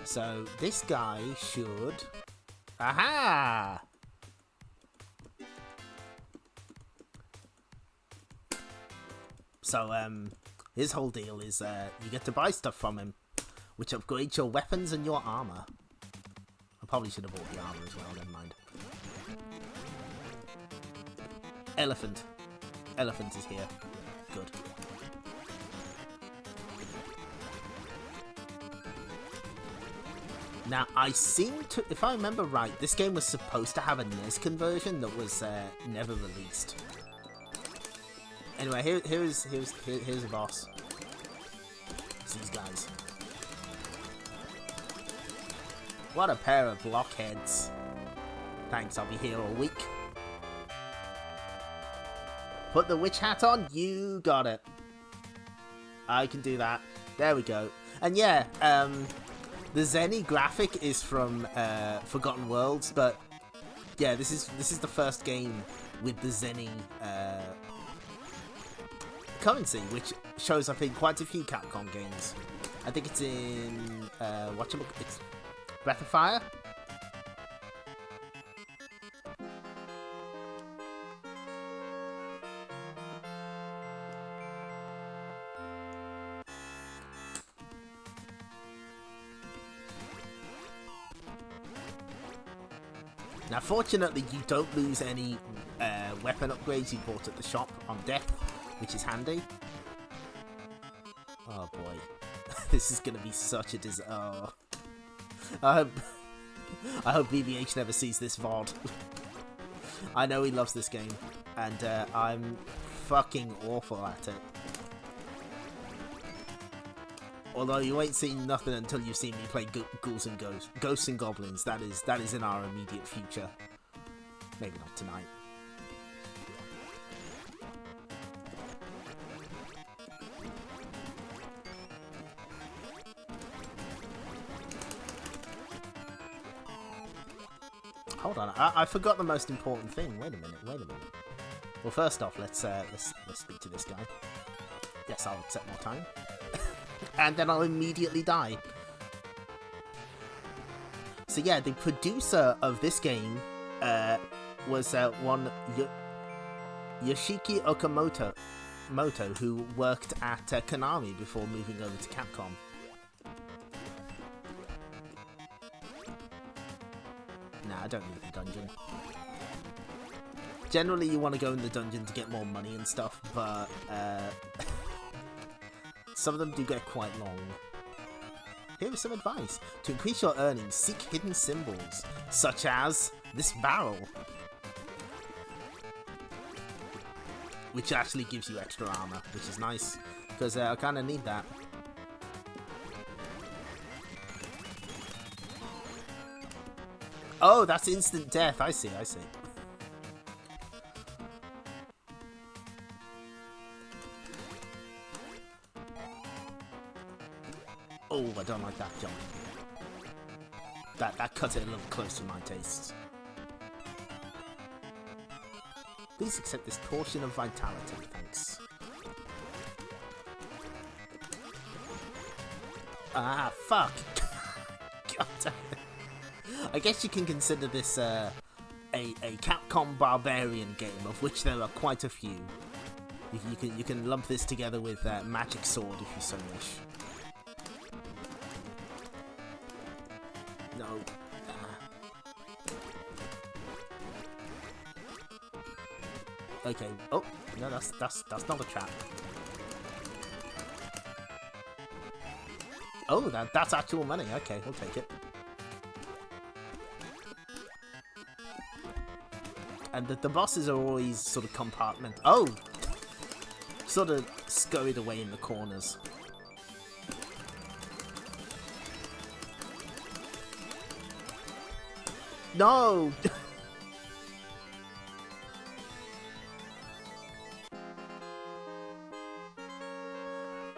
So, this guy should Aha! So, his whole deal is you get to buy stuff from him, which upgrades your weapons and your armor. I probably should have bought the armor as well, never mind. Elephant. Elephant is here. Good. Now, I seem to, if I remember right, this game was supposed to have a NES conversion that was never released. Anyway, here's a boss. It's these guys. What a pair of blockheads. Thanks, I'll be here all week. Put the witch hat on, you got it. I can do that. There we go. And yeah, the Zenny graphic is from Forgotten Worlds, but yeah, this is the first game with the Zenny currency, which shows up in quite a few Capcom games. I think it's in it's Breath of Fire. Now, fortunately, you don't lose any weapon upgrades you bought at the shop on death, which is handy. Oh boy, this is gonna be such a disaster. I hope BBH never sees this VOD. I know he loves this game, and I'm fucking awful at it. Although you ain't seen nothing until you've seen me play Ghouls and Ghosts and Goblins. That is in our immediate future. Maybe not tonight. Hold on, I forgot the most important thing. Wait a minute. Well, first off, let's speak to this guy. Yes, I'll accept more time. And then I'll immediately die. So yeah, the producer of this game was one Yoshiki Okamoto, who worked at Konami before moving over to Capcom. Nah, I don't need the dungeon. Generally, you want to go in the dungeon to get more money and stuff, but some of them do get quite long. Here is some advice. To increase your earnings, seek hidden symbols, such as this barrel, which actually gives you extra armor, which is nice, because I kind of need that. Oh, that's instant death. I see. Oh, I don't like that jump. That cut it a little close to my tastes. Please accept this portion of vitality, thanks. Ah, fuck! God damn it. I guess you can consider this a Capcom Barbarian game, of which there are quite a few. You can lump this together with Magic Sword if you so wish. No. Okay. Oh no, that's not a trap. Oh, that's actual money. Okay, we'll take it. And the bosses are always sort of compartment. Oh, sort of scurried away in the corners. No!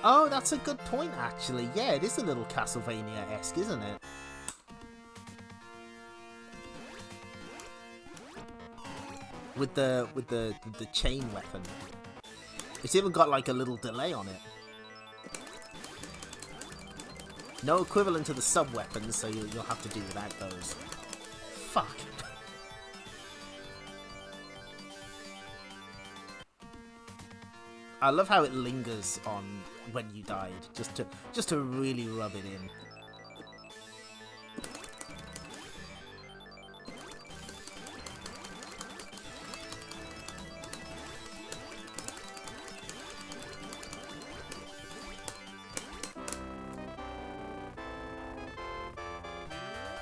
Oh, that's a good point, actually. Yeah, it is a little Castlevania-esque, isn't it? With the chain weapon. It's even got like a little delay on it. No equivalent to the sub-weapons, so you'll have to do without those. fuck. I love how it lingers on when you died, just to really rub it in.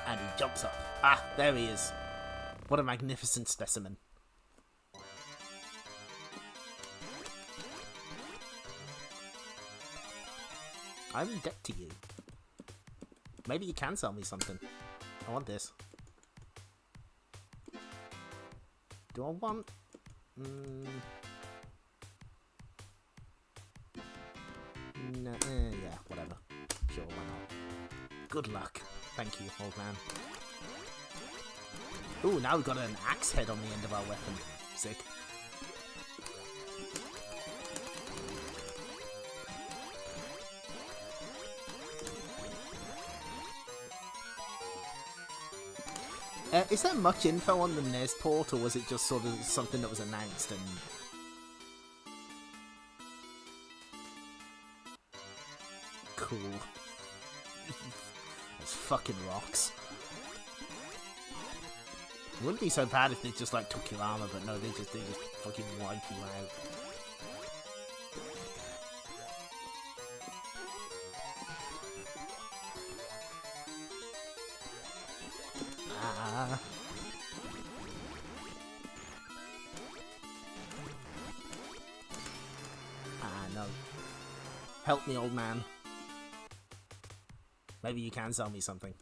And he jumps up. Ah, there he is. What a magnificent specimen. I'm in debt to you. Maybe you can sell me something. I want this. Do I want... No, yeah, whatever. Sure, why not? Good luck. Thank you, old man. Ooh, now we've got an axe head on the end of our weapon. Sick. Is there much info on the NES port, or was it just sort of something that was announced and... Cool. Those fucking rocks. It wouldn't be so bad if they just like took your armor, but no, they just fucking wipe you out. No. Help me, old man. Maybe you can sell me something.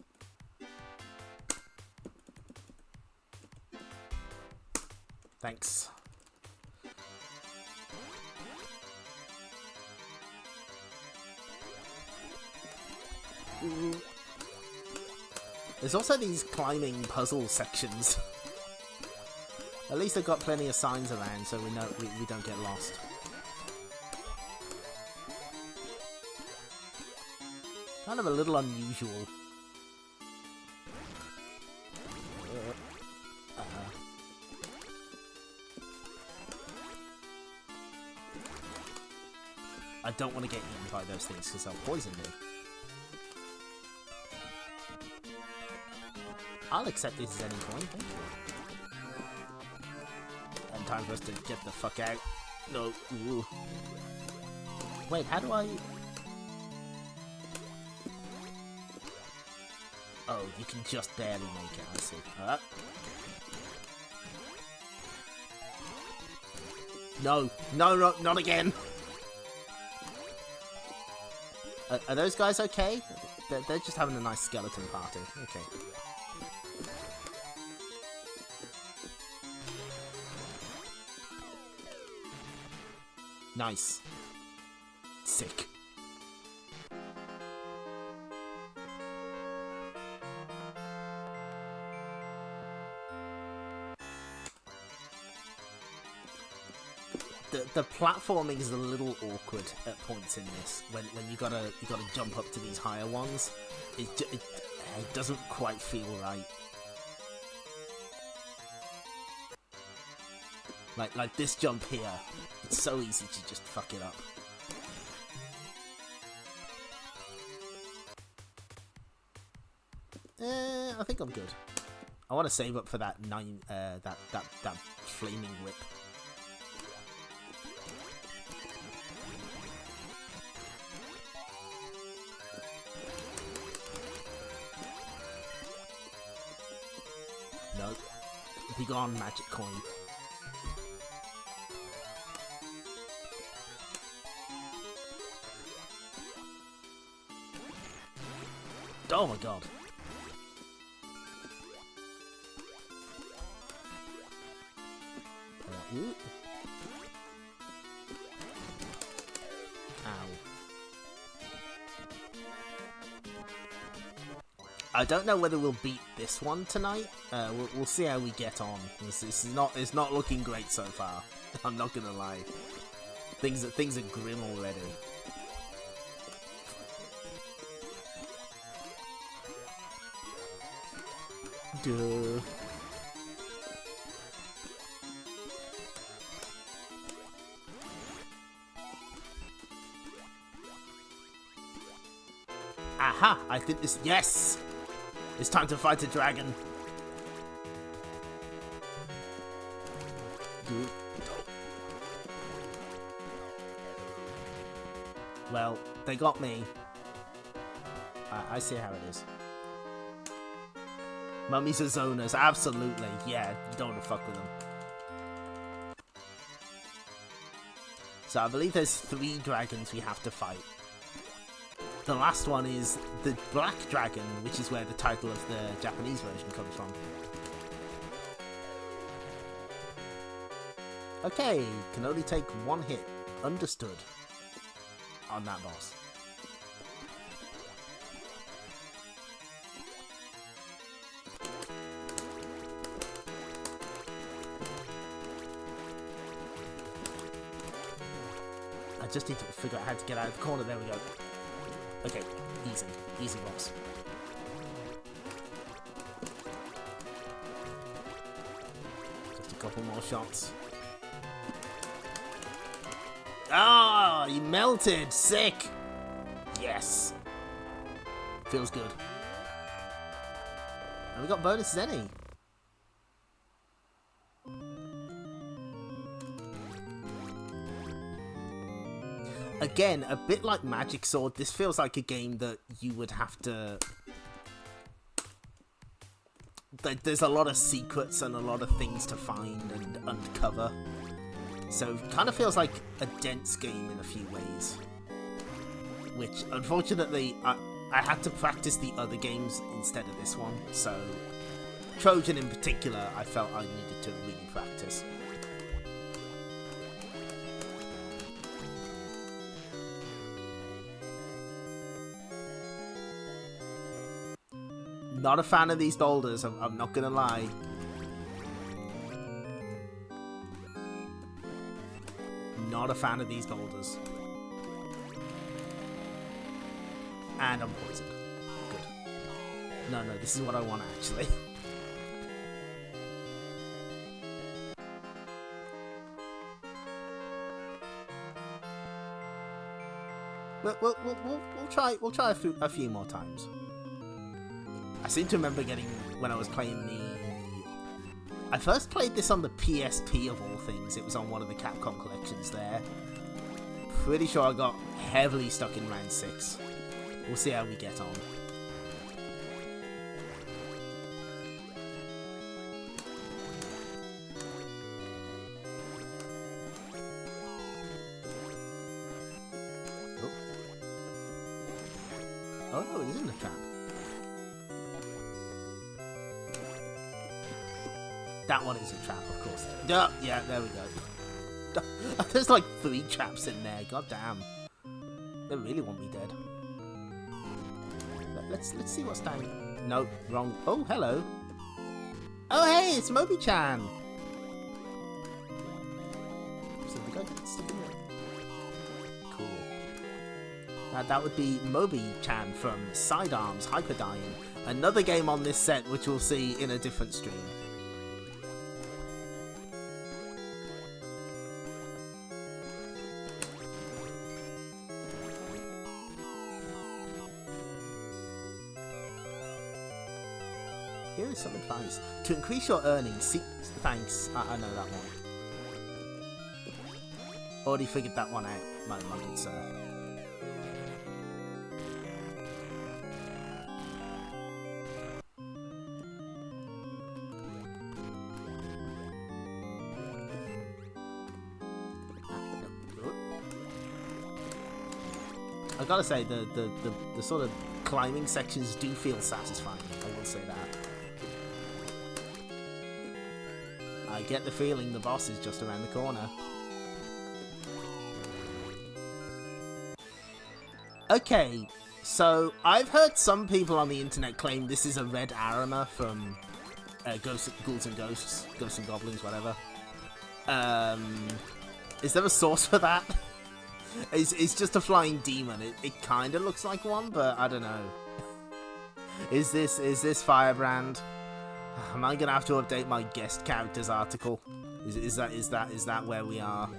Thanks. Ooh. There's also these climbing puzzle sections. At least they've got plenty of signs around, so we know we don't get lost. Kind of a little unusual. I don't want to get eaten by those things because they'll poison me. I'll accept this at any point, thank you. And time for us to get the fuck out. No. Ooh. Wait, how do I... Oh, you can just barely make it, I see. No, no, no, not again! Are those guys okay? They're just having a nice skeleton party. Okay. Nice. Sick. The platforming is a little awkward at points in this when you gotta jump up to these higher ones. It doesn't quite feel right. Like this jump here, it's so easy to just fuck it up. I think I'm good. I want to save up for that that flaming whip. No. Be gone, magic coin. Oh my god. Ow. I don't know whether we'll beat this one tonight. We'll see how we get on. It's not looking great so far. I'm not gonna lie. Things are grim already. Duh. Aha! I think this... Yes! It's time to fight a dragon. Well, they got me. I see how it is. Mummies are zoners, absolutely. Yeah, you don't want to fuck with them. So I believe there's 3 dragons we have to fight. The last one is the Black Dragon, which is where the title of the Japanese version comes from. Okay, can only take 1 hit. Understood. On that boss. I just need to figure out how to get out of the corner. There we go. Okay, easy. Easy boss. Just a couple more shots. Ah, he melted! Sick! Yes! Feels good. And we got bonuses any. Again, a bit like Magic Sword, this feels like a game that you would have to... There's a lot of secrets and a lot of things to find and uncover. So, kind of feels like a dense game in a few ways. Which, unfortunately, I had to practice the other games instead of this one. So, Trojan in particular, I felt I needed to really practice. Not a fan of these boulders, I'm not gonna lie. Not a fan of these boulders. And I'm poisoned. Good. No, this is what I want actually. We'll try a few more times. I seem to remember getting, when I was playing I first played this on the PSP of all things. It was on one of the Capcom collections there. Pretty sure I got heavily stuck in round 6. We'll see how we get on. Oh no, it isn't a trap. That one is a trap, of course. Yeah, there we go. There's like 3 traps in there. God damn. They really want me dead. Let's see what's down. No, wrong. Oh, hello. Oh, hey, it's Moby-chan. So the guy gets stuck in there. Cool. That would be Moby-chan from Sidearms Hyperdyne. Another game on this set, which we'll see in a different stream. Here is some advice. To increase your earnings, see... Thanks. I know that one. Already figured that one out, my good sir. I gotta say, the sort of climbing sections do feel satisfying, I will say that. I get the feeling the boss is just around the corner. Okay, so I've heard some people on the internet claim this is a red Arima from Ghouls and Ghosts, Ghosts and Goblins, whatever. Is there a source for that? It's just a flying demon. It kind of looks like one, but I don't know. Is this Firebrand? Am I gonna have to update my guest characters article? Is that where we are?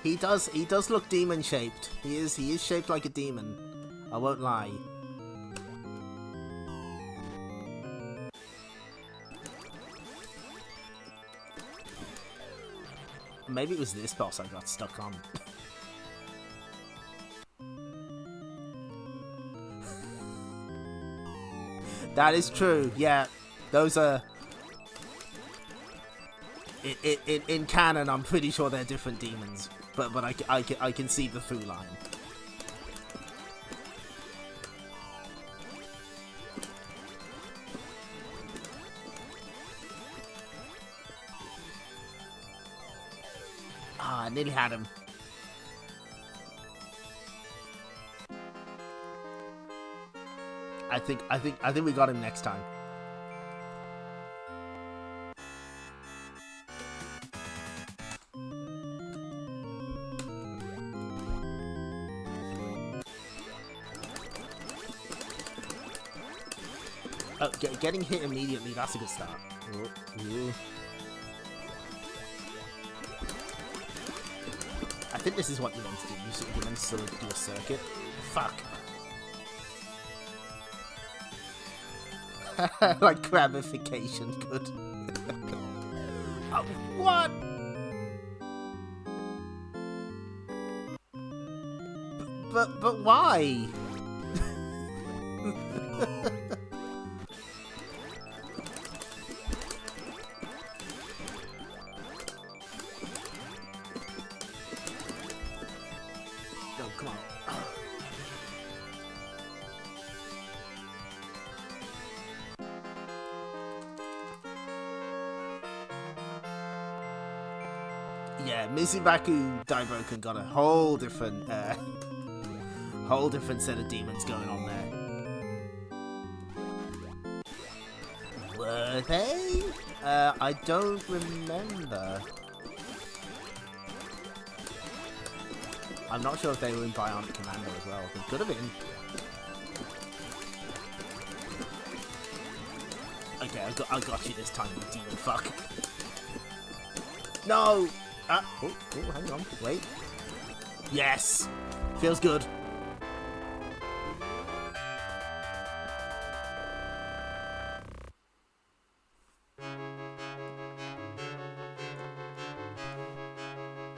He does look demon shaped. He is shaped like a demon. I won't lie. Maybe it was this boss I got stuck on. That is true. Yeah, those are in canon. I'm pretty sure they're different demons, but I can see the through line. Ah, I nearly had him. I think we got him next time. Oh, getting hit immediately, that's a good start. Ooh. I think this is what you're meant to do. You're meant to sort of do a circuit. Fuck. Like grabification, good. What? But why? No, come on. Yeah, Mizubaku Daiboken got a whole different set of demons going on there. Were they? I don't remember. I'm not sure if they were in Bionic Commando as well. They could have been. Okay, I got you this time, you demon fuck. No! Oh, hang on. Wait. Yes! Feels good.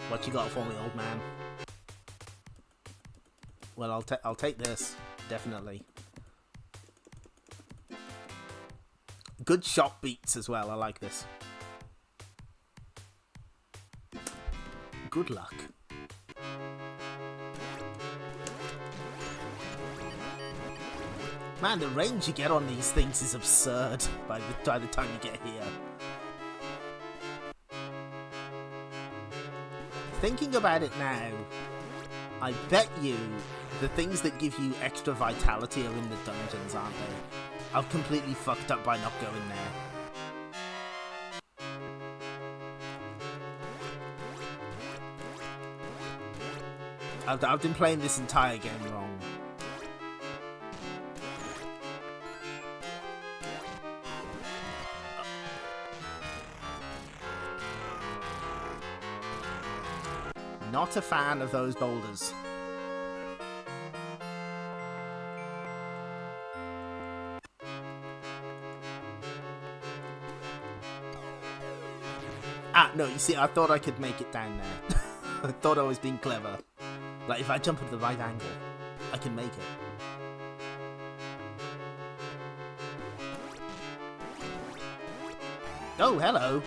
What you got for me, old man? Well, I'll take this, definitely. Good shot beats as well. I like this. Good luck. Man, the range you get on these things is absurd by the time you get here. Thinking about it now, I bet you the things that give you extra vitality are in the dungeons, aren't they? I've completely fucked up by not going there. I've been playing this entire game wrong. Not a fan of those boulders. Ah, no, you see, I thought I could make it down there. I thought I was being clever. Like, if I jump at the right angle, I can make it. Oh, hello.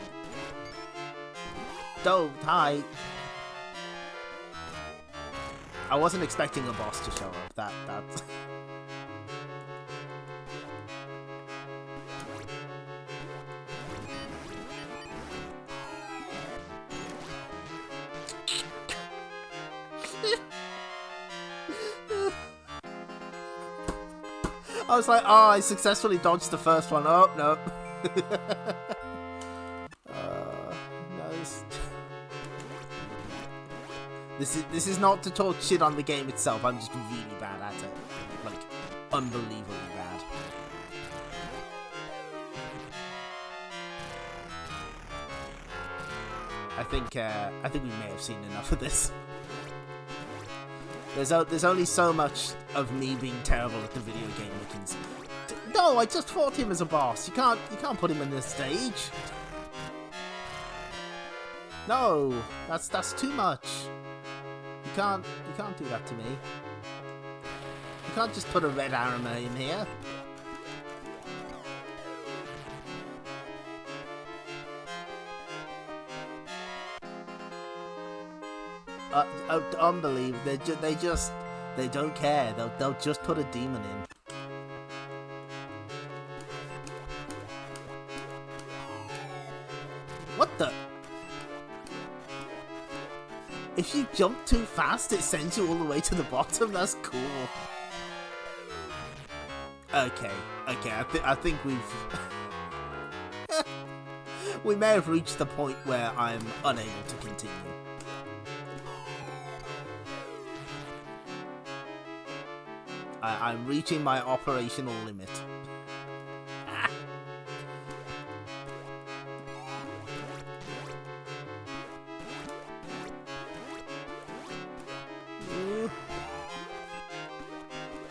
Oh, hi. I wasn't expecting a boss to show up. That. I was like, oh, I successfully dodged the first one. Oh, no. Nice. This is not to talk shit on the game itself. I'm just really bad at it. Like, unbelievably bad. I think we may have seen enough of this. There's only so much of me being terrible at the video game we can see. No, I just fought him as a boss. You can't put him in this stage. No, that's too much. You can't do that to me. You can't just put a red armor in here. Unbelievable. They don't care. They'll just put a demon in. What the? If you jump too fast, it sends you all the way to the bottom. That's cool. Okay. I think we've we may have reached the point where I'm unable to continue. I'm reaching my operational limit.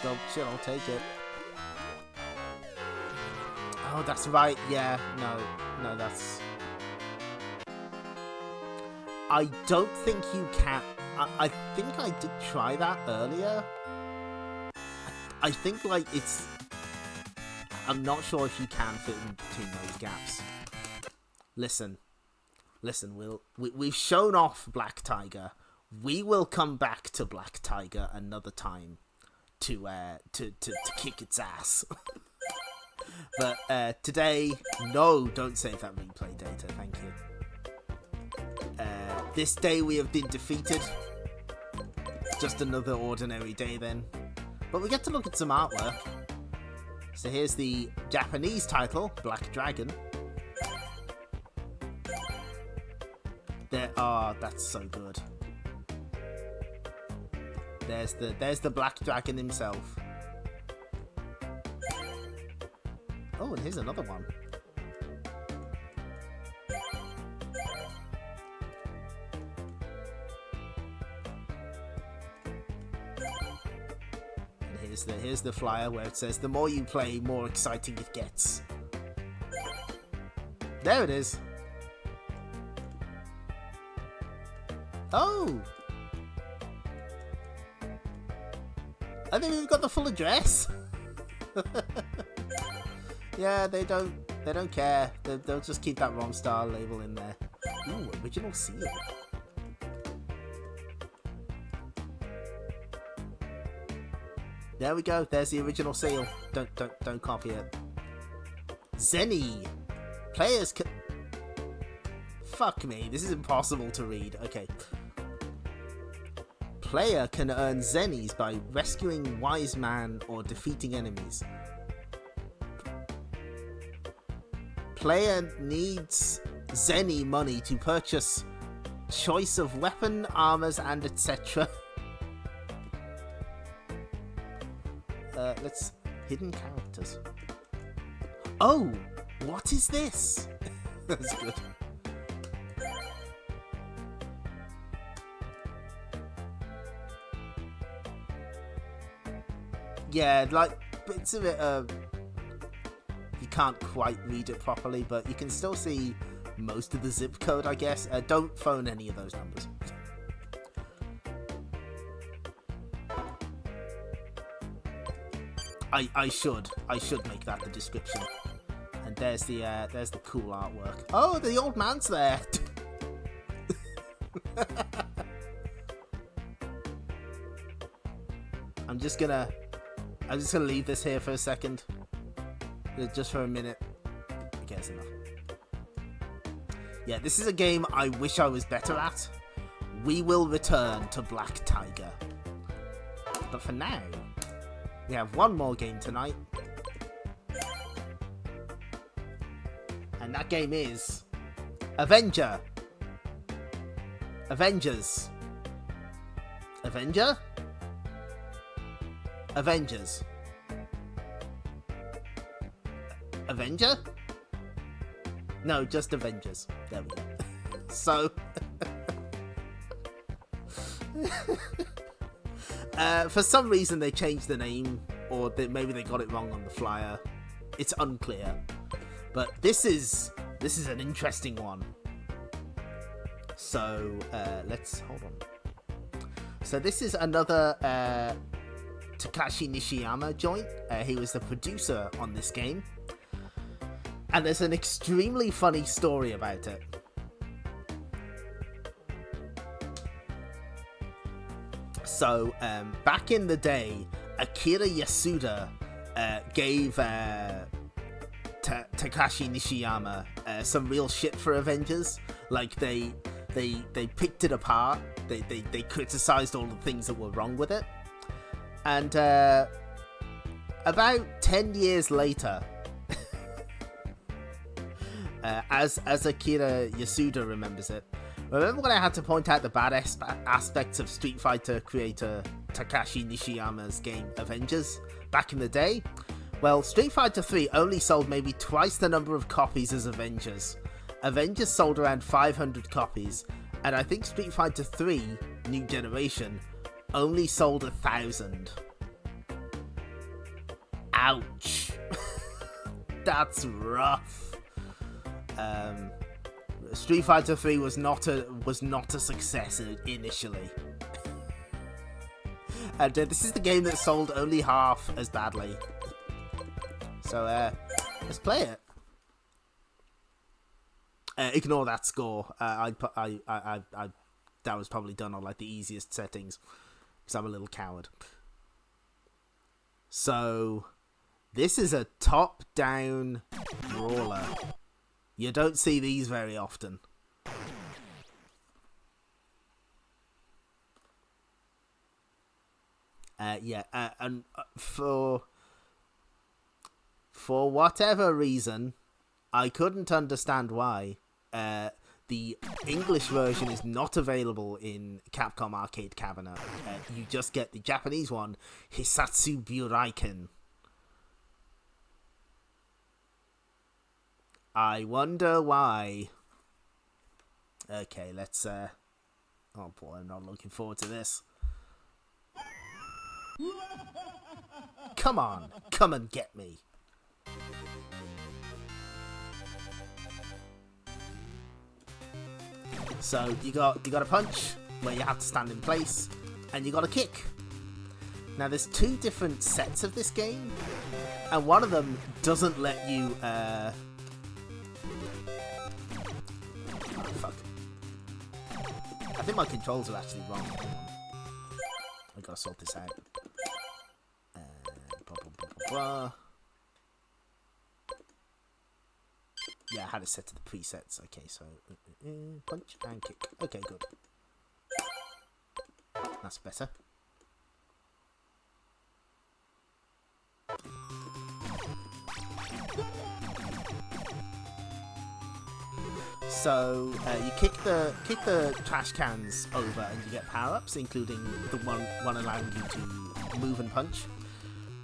Don't chill, I'll take it. Oh, that's right. Yeah, no, that's... I don't think you can... I think I did try that earlier. I think, like, it's... I'm not sure if you can fit in between those gaps. Listen, we've shown off Black Tiger. We will come back to Black Tiger another time to kick its ass. But today, no, don't save that replay data, thank you. This day we have been defeated. Just another ordinary day then. But we get to look at some artwork. So here's the Japanese title, Black Dragon. That's so good. There's the Black Dragon himself. Oh, and here's another one. And here's the flyer where it says, the more you play, more exciting it gets. There it is. Oh! I think we've got the full address. Yeah, they don't care. They'll just keep that ROM star label in there. Ooh, original seal. There we go. There's the original seal. Don't copy it. Zenny. Players can... Fuck me. This is impossible to read. Okay. Player can earn zennies by rescuing wise man or defeating enemies. Player needs zenny money to purchase choice of weapon, armors, and etc. Let's... Hidden characters. Oh! What is this? That's good. Yeah, like, bits of it, you can't quite read it properly, but you can still see most of the zip code, I guess. Don't phone any of those numbers. I should make that the description. And there's the cool artwork. Oh, the old man's there. I'm just gonna leave this here for a second. Just for a minute. Okay, that's enough. Yeah, this is a game I wish I was better at. We will return to Black Tiger. But for now, we have one more game tonight. And that game is Avenger. Avengers. Avenger? Avengers. Avenger? No, just Avengers. There we go. So, for some reason they changed the name, or maybe they got it wrong on the flyer. It's unclear. But this is an interesting one. So let's hold on. So this is another Takashi Nishiyama joint. He was the producer on this game, and there's an extremely funny story about it. So back in the day, Akira Yasuda gave Takashi Nishiyama some real shit for Avengers. Like they picked it apart. They criticized all the things that were wrong with it. And about 10 years later, as Akira Yasuda remembers it, remember when I had to point out the bad aspects of Street Fighter creator Takashi Nishiyama's game Avengers back in the day? Well, Street Fighter 3 only sold maybe twice the number of copies as Avengers. Avengers sold around 500 copies, and I think Street Fighter 3 New Generation only sold 1,000. Ouch. That's rough. Street Fighter 3 was not a success initially. And this is the game that sold only half as badly. So let's play it. Ignore that score. That was probably done on like the easiest settings because I'm a little coward. So this is a top-down brawler. You don't see these very often. And for whatever reason, I couldn't understand why the English version is not available in Capcom Arcade Cabinet. You just get the Japanese one, Hisatsu Buraiken. I wonder why. Okay, let's oh boy, I'm not looking forward to this. Come on, come and get me. So you got a punch where you have to stand in place, and you got a kick. Now there's two different sets of this game, and one of them doesn't let you oh, fuck. I think my controls are actually wrong. Hang on. I gotta sort this out. Blah, blah, blah, blah, blah. Yeah, I had it set to the presets. Okay, so punch and kick. Okay, good. That's better. So you kick the trash cans over, and you get power-ups, including the one allowing you to move and punch.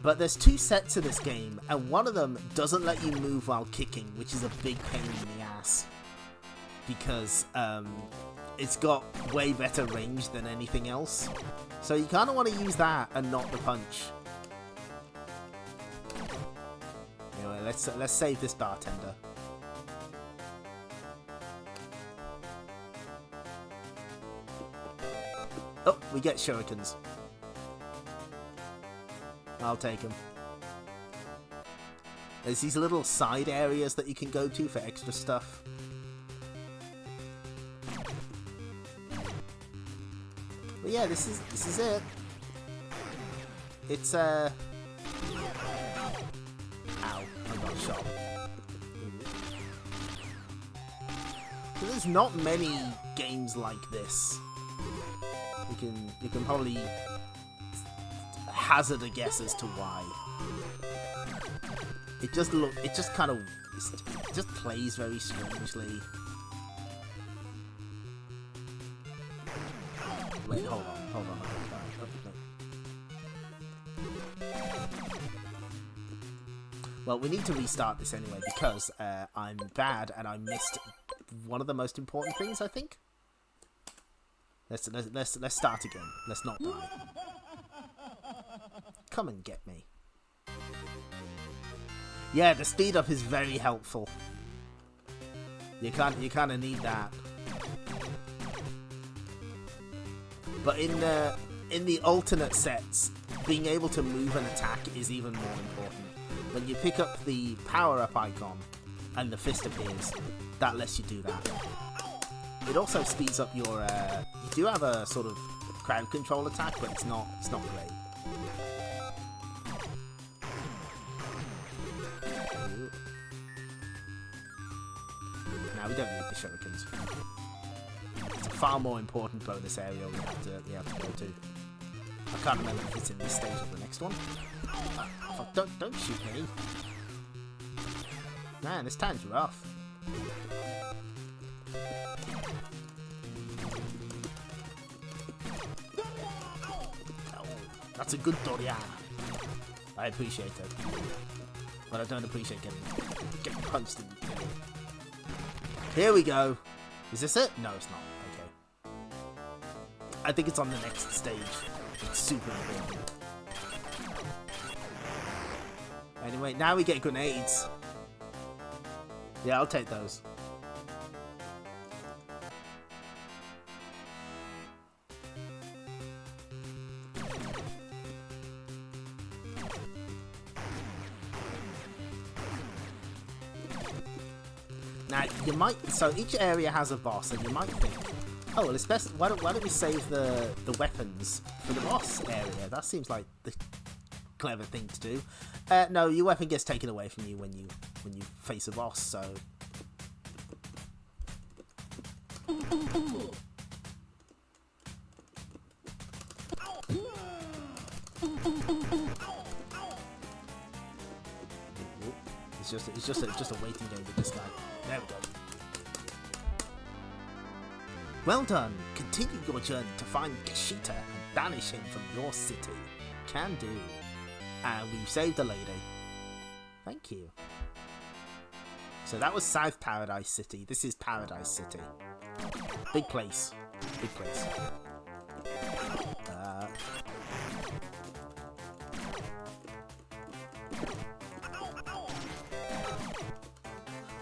But there's two sets of this game, and one of them doesn't let you move while kicking, which is a big pain in the ass. Because it's got way better range than anything else. So you kind of want to use that and not the punch. Anyway, let's save this bartender. Oh, we get shurikens. I'll take them. There's these little side areas that you can go to for extra stuff. But yeah, this is it. It's Ow, I got shot. So there's not many games like this. You can probably hazard a guess as to why. It just plays very strangely. Wait, hold on. Well, we need to restart this anyway because I'm bad and I missed one of the most important things, I think. Let's start again. Let's not die. Come and get me. Yeah, the speed up is very helpful. You kind of need that. But in the alternate sets, being able to move and attack is even more important. When you pick up the power-up icon and the fist appears, that lets you do that. It also speeds up your... you do have a sort of crowd control attack, but it's not great. Now we don't need the shurikens. It's a far more important bonus area we have to go to. I can't remember if it's in this stage or the next one. Fuck, don't shoot me. Man, this time's rough. Oh, that's a good Dorian. I appreciate it. But I don't appreciate getting punched in. Here we go. Is this it? No, it's not. Okay. I think it's on the next stage. It's super important. Anyway, now we get grenades. Yeah, I'll take those. Now, you might... So each area has a boss, and you might think, oh, well, it's best... Why don't we save the weapons for the boss area? That seems like the clever thing to do. No, your weapon gets taken away from you when you face a boss, so... It's just a waiting game with this guy. There we go. Well done. Continue your journey to find Kashita and banish him from your city. Can do. And we've saved a lady. Thank you. So that was South Paradise City. This is Paradise City. Big place. Big place.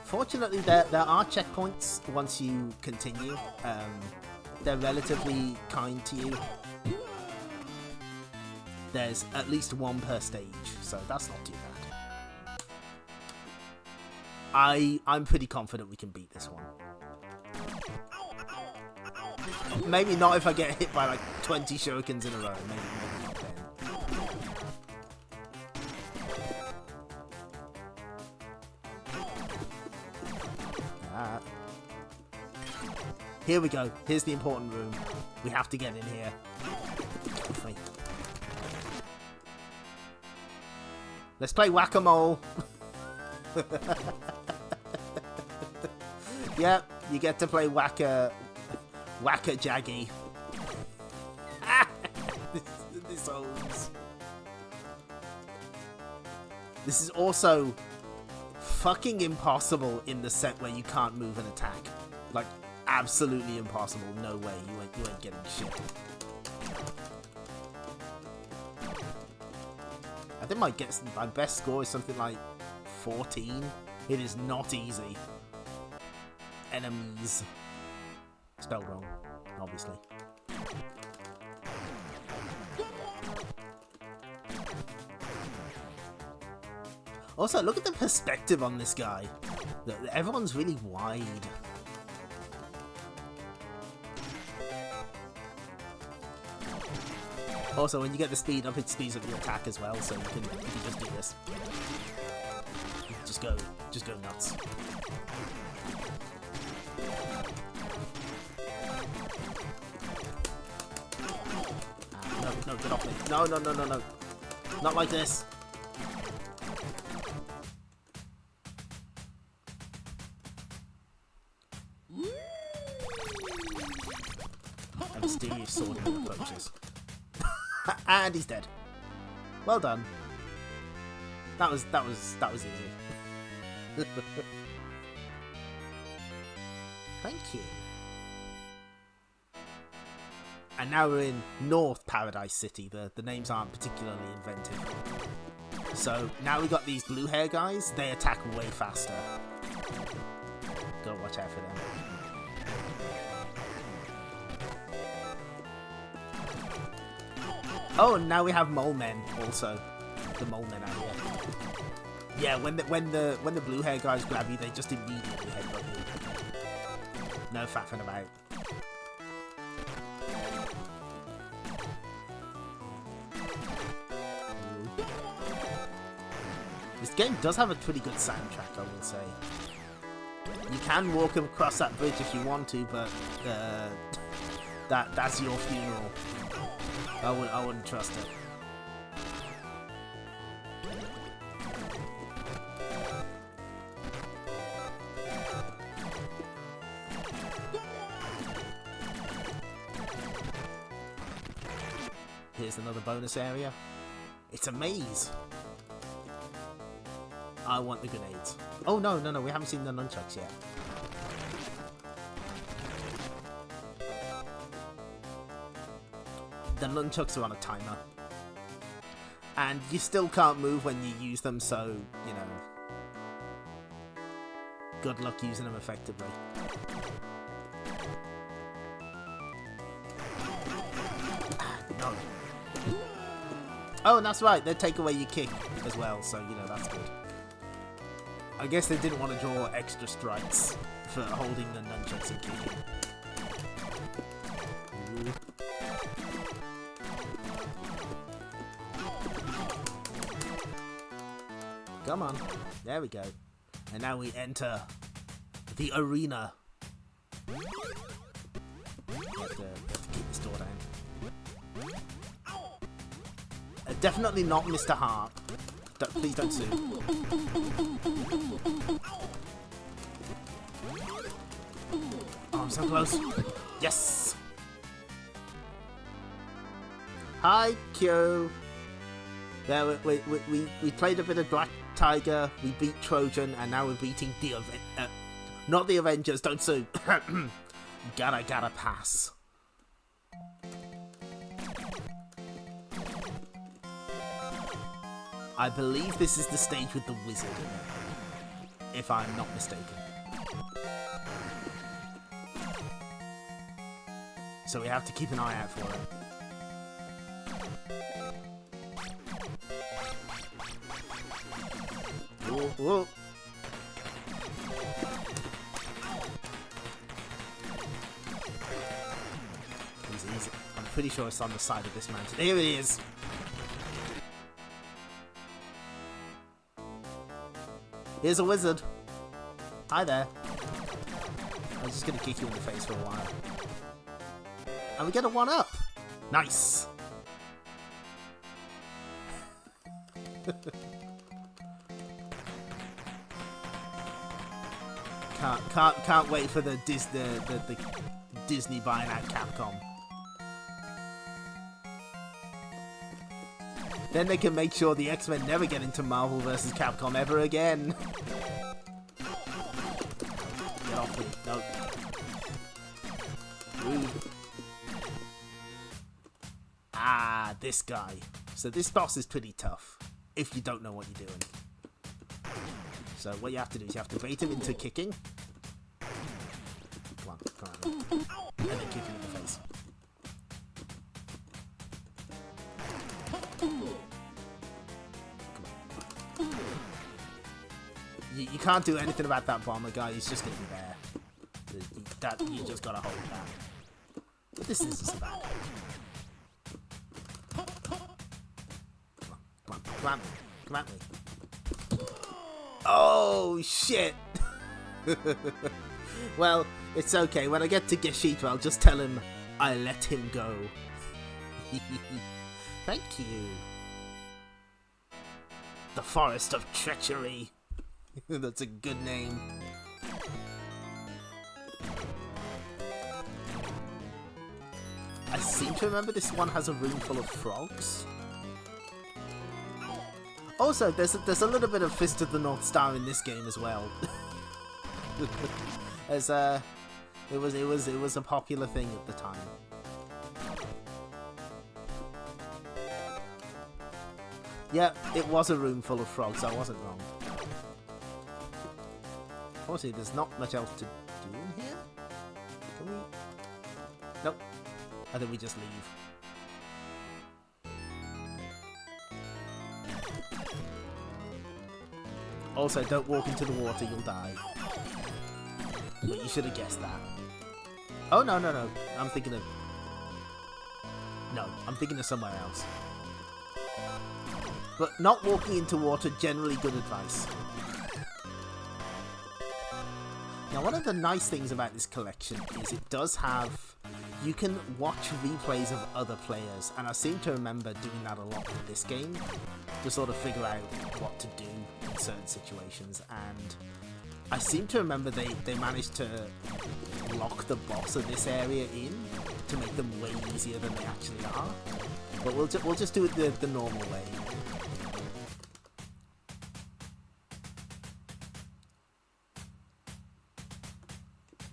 Fortunately, there are checkpoints once you continue. They're relatively kind to you. There's at least one per stage, so that's not too bad. I'm pretty confident we can beat this one. Maybe not if I get hit by like 20 shurikens in a row. Maybe not then. Here we go. Here's the important room. We have to get in here. Wait. Let's play whack-a-mole. Yep, you get to play whack-a-jaggy. This owns. This is also fucking impossible in the set where you can't move and attack. Like, absolutely impossible. No way. You ain't getting shit. I think my best score is something like 14. It is not easy. Enemies. Spelled wrong, obviously. Also, look at the perspective on this guy. Everyone's really wide. Also, when you get the speed up, it speeds up your attack as well, so you can just do this. Just go nuts. No, get off me. No. Not like this. A mysterious sword approaches. And he's dead. Well done. That was easy. Thank you. And now we're in North Paradise City. The names aren't particularly inventive. So now we got these blue hair guys. They attack way faster. Gotta watch out for them. Oh, and now we have mole men also. The mole men out here. Yeah, when the blue hair guys grab you, they just immediately headbutt you. No faffing about. This game does have a pretty good soundtrack, I would say. You can walk across that bridge if you want to, but that's your funeral. I wouldn't trust it. Here's another bonus area. It's a maze. I want the grenades. Oh, no, we haven't seen the nunchucks yet. The nunchucks are on a timer. And you still can't move when you use them, so, you know. Good luck using them effectively. No. Oh, and that's right, they take away your kick as well, so, you know, that's good. I guess they didn't want to draw extra strikes for holding the nunchucks and kicking. Ooh. Come on. There we go. And now we enter the arena. We have to keep this door down. Definitely not Mr. Harp. Please don't sue. Oh, I'm so close. Yes! Hi, Q. Yeah, we played a bit of Black Tiger, we beat Trojan, and now we're beating the not the Avengers, don't sue. Gotta pass. I believe this is the stage with the wizard in it, if I'm not mistaken. So we have to keep an eye out for it. Whoa, whoa. Easy. I'm pretty sure it's on the side of this mountain. Here it is. Here's a wizard. Hi there. I'm just gonna kick you in the face for a while. And we get a 1-up. Nice. Can't wait for the Disney buying out Capcom. Then they can make sure the X-Men never get into Marvel vs. Capcom ever again. Get off me. No. Rude. Ah, this guy. So this boss is pretty tough, if you don't know what you're doing. So what you have to do is you have to bait him into kicking. Come on. And then kick him in the face. You can't do anything about that bomber guy, he's just going to be there. You just got to hold that. But this isn't so bad. Come at me. Oh, shit! Well, it's okay. When I get to Geshito, I'll just tell him I let him go. Thank you. The Forest of Treachery. That's a good name. I seem to remember this one has a room full of frogs. Also, there's a little bit of Fist of the North Star in this game as well. It was a popular thing at the time. Yeah, it was a room full of frogs. I wasn't wrong. Obviously, there's not much else to do in here. Can we? Nope. I think we just leave. Also, don't walk into the water, you'll die. But you should have guessed that. Oh, no. I'm thinking of... No, I'm thinking of somewhere else. But not walking into water, generally good advice. Now, one of the nice things about this collection is it does have... You can watch replays of other players, and I seem to remember doing that a lot with this game, to sort of figure out what to do in certain situations, and I seem to remember they managed to lock the boss of this area in to make them way easier than they actually are, but we'll just do it the normal way.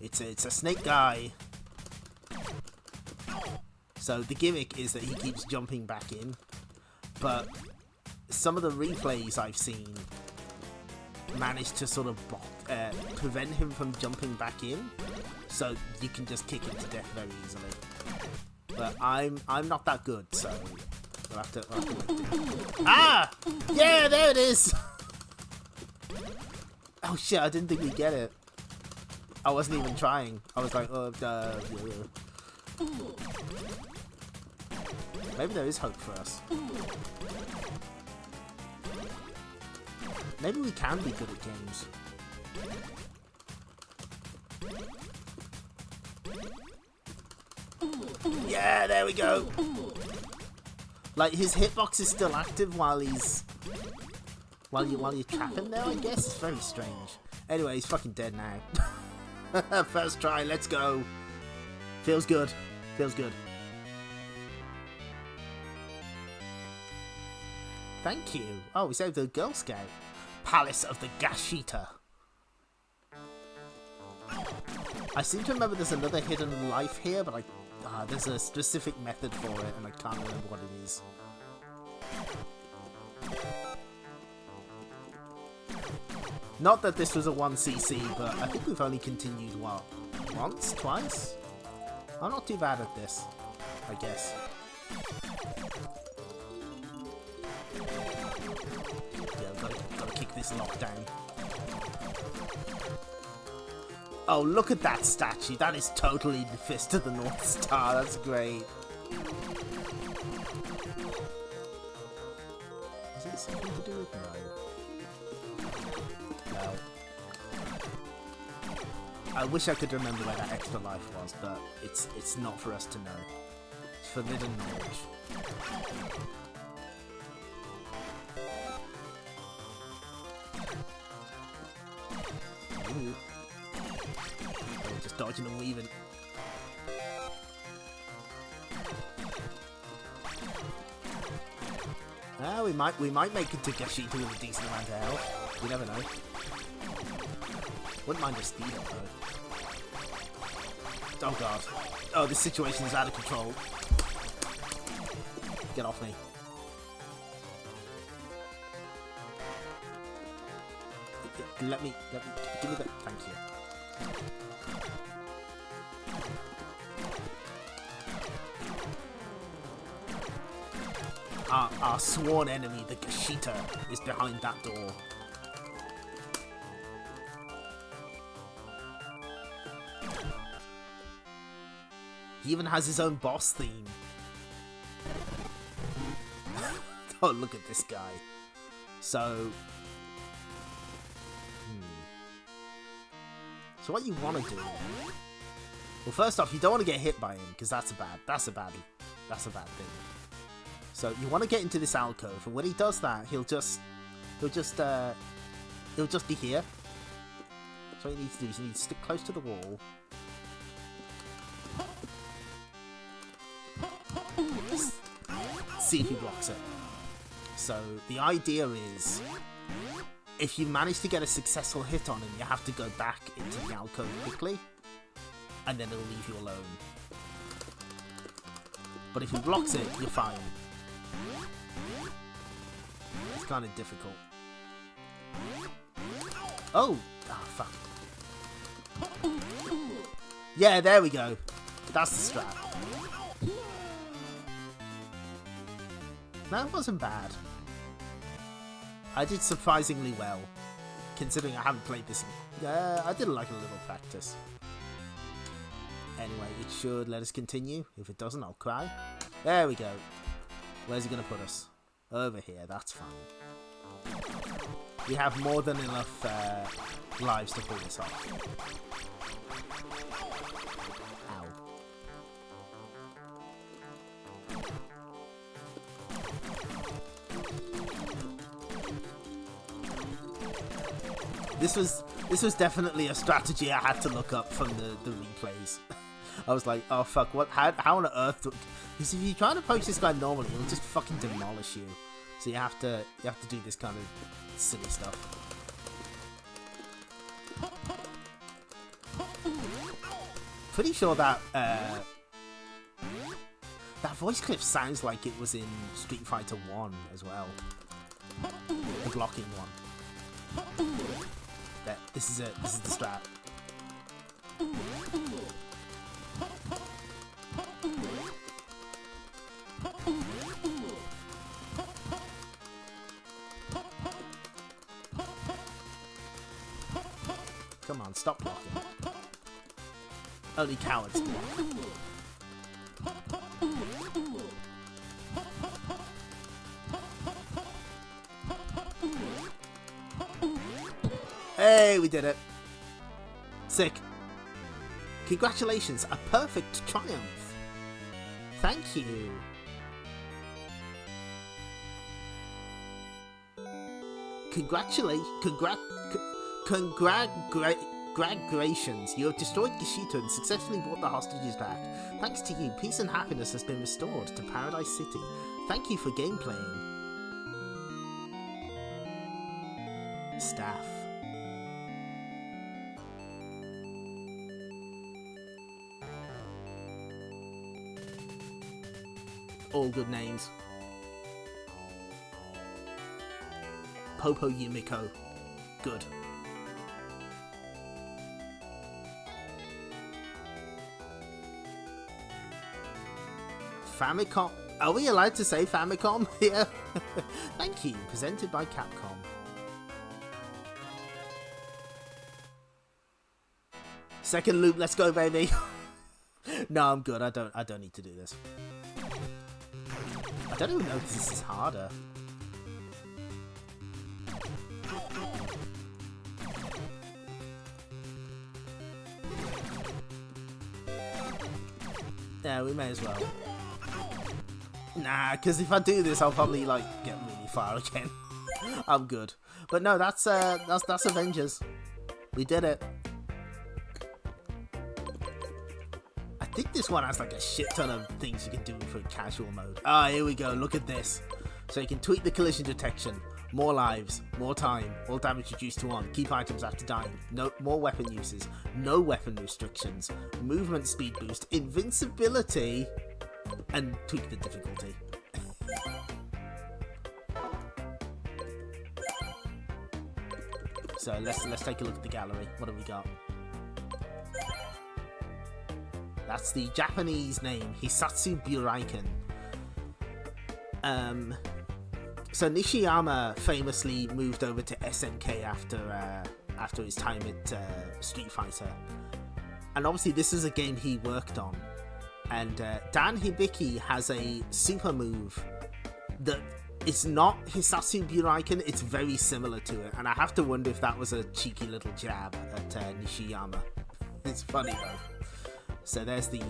It's a snake guy. So the gimmick is that he keeps jumping back in, but some of the replays I've seen manage to sort of prevent him from jumping back in, so you can just kick him to death very easily. But I'm not that good, so we'll have to wait. Ah! Yeah, there it is! Oh shit, I didn't think we'd get it. I wasn't even trying. I was like, maybe there is hope for us. Maybe we can be good at games. Yeah, there we go. Like, his hitbox is still active while he's... While you trap him there, I guess? It's very strange. Anyway, he's fucking dead now. First try, let's go. Feels good. Feels good. Thank you. Oh, we saved the Girl Scout. Palace of the Gashita. I seem to remember there's another hidden life here, but there's a specific method for it, and I can't remember what it is. Not that this was a 1cc, but I think we've only continued, what, once? Twice? I'm not too bad at this, I guess. Yeah, gotta kick this lockdown. Oh, look at that statue. That is totally the Fist of the North Star. That's great. Is it something to do with no? I wish I could remember where that extra life was, but it's not for us to know. It's forbidden knowledge. Ooh. Oh, just dodging and weaving. Ah, we might make it to Gashita with a decent amount of health. You never know. Wouldn't mind a speed up though. Oh god. Oh, this situation is out of control. Get off me. Let me, give me that. Thank you. Our sworn enemy, the Gashita, is behind that door. He even has his own boss theme. Oh, look at this guy. So... So what you want to do... Well, first off, you don't want to get hit by him, because that's a bad thing. So you want to get into this alcove, and when he does that, he'll just be here. So what you need to do is you need to stick close to the wall. See if he blocks it. So the idea is, if you manage to get a successful hit on him, you have to go back into the alcove quickly. and then it'll leave you alone. But if he blocks it, you're fine. It's kind of difficult. Oh! Ah, fuck. Yeah, there we go. That's the strat. That wasn't bad. I did surprisingly well, considering I haven't played this. I did like a little practice. Anyway, it should let us continue. If it doesn't, I'll cry. There we go. Where's he going to put us? Over here, that's fine. We have more than enough lives to pull this off. Ow. This was definitely a strategy I had to look up from the replays. I was like, oh fuck, what? How on earth? Because if you try to approach this guy normally, he'll just fucking demolish you. So you have to do this kind of silly stuff. Pretty sure that that voice clip sounds like it was in Street Fighter 1 as well. The blocking one. There, this is it. This is the strat. Come on, stop blocking. Only cowards block. Hey, we did it. Sick. Congratulations, a perfect triumph. Thank you. Congratulations, you have destroyed Gishito and successfully brought the hostages back. Thanks to you, peace and happiness has been restored to Paradise City. Thank you for game playing. Staff. All good names. Popo Yumiko. Good. Famicom. Are we allowed to say Famicom here? Thank you. Presented by Capcom. Second loop. Let's go, baby. No, I'm good. I don't need to do this. I don't even know if this is harder. Yeah, we may as well. Nah, because if I do this, I'll probably like get really far again. I'm good. But no, that's Avengers. We did it. I think this one has like a shit ton of things you can do for casual mode. Ah, here we go. Look at this. So you can tweak the collision detection. More lives, more time, all damage reduced to 1, keep items after dying, no more weapon uses, no weapon restrictions, movement speed boost, invincibility, and tweak the difficulty. So let's take a look at the gallery. What have we got? That's the Japanese name, Hisatsu Buraiken. So Nishiyama famously moved over to SNK after his time at Street Fighter, and obviously this is a game he worked on. And Dan Hibiki has a super move that it's not Hisatsu Buraiken, it's very similar to it, and I have to wonder if that was a cheeky little jab at Nishiyama. It's funny though. So there's the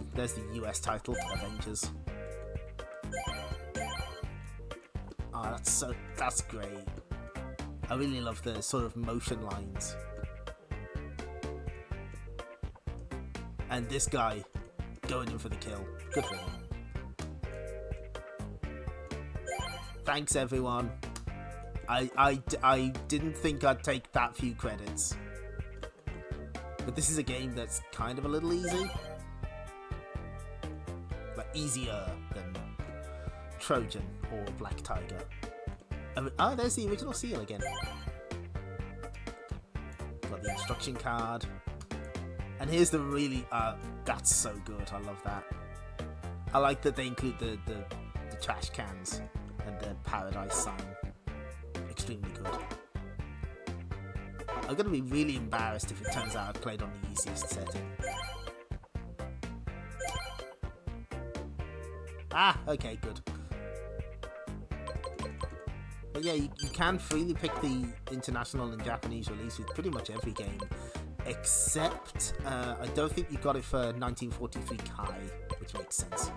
US title, Avengers. Oh, that's great. I really love the sort of motion lines. And this guy going in for the kill. Good for him. Thanks everyone. I didn't think I'd take that few credits. But this is a game that's kind of a little easy. easier than Trojan or Black Tiger. Oh, there's the original seal again. Got the instruction card. And here's the really... that's so good. I love that. I like that they include the trash cans and the paradise sign. Extremely good. I'm going to be really embarrassed if it turns out I've played on the easiest setting. Ah, okay, good. But yeah, you can freely pick the international and Japanese release with pretty much every game, except I don't think you got it for 1943 Kai, which makes sense.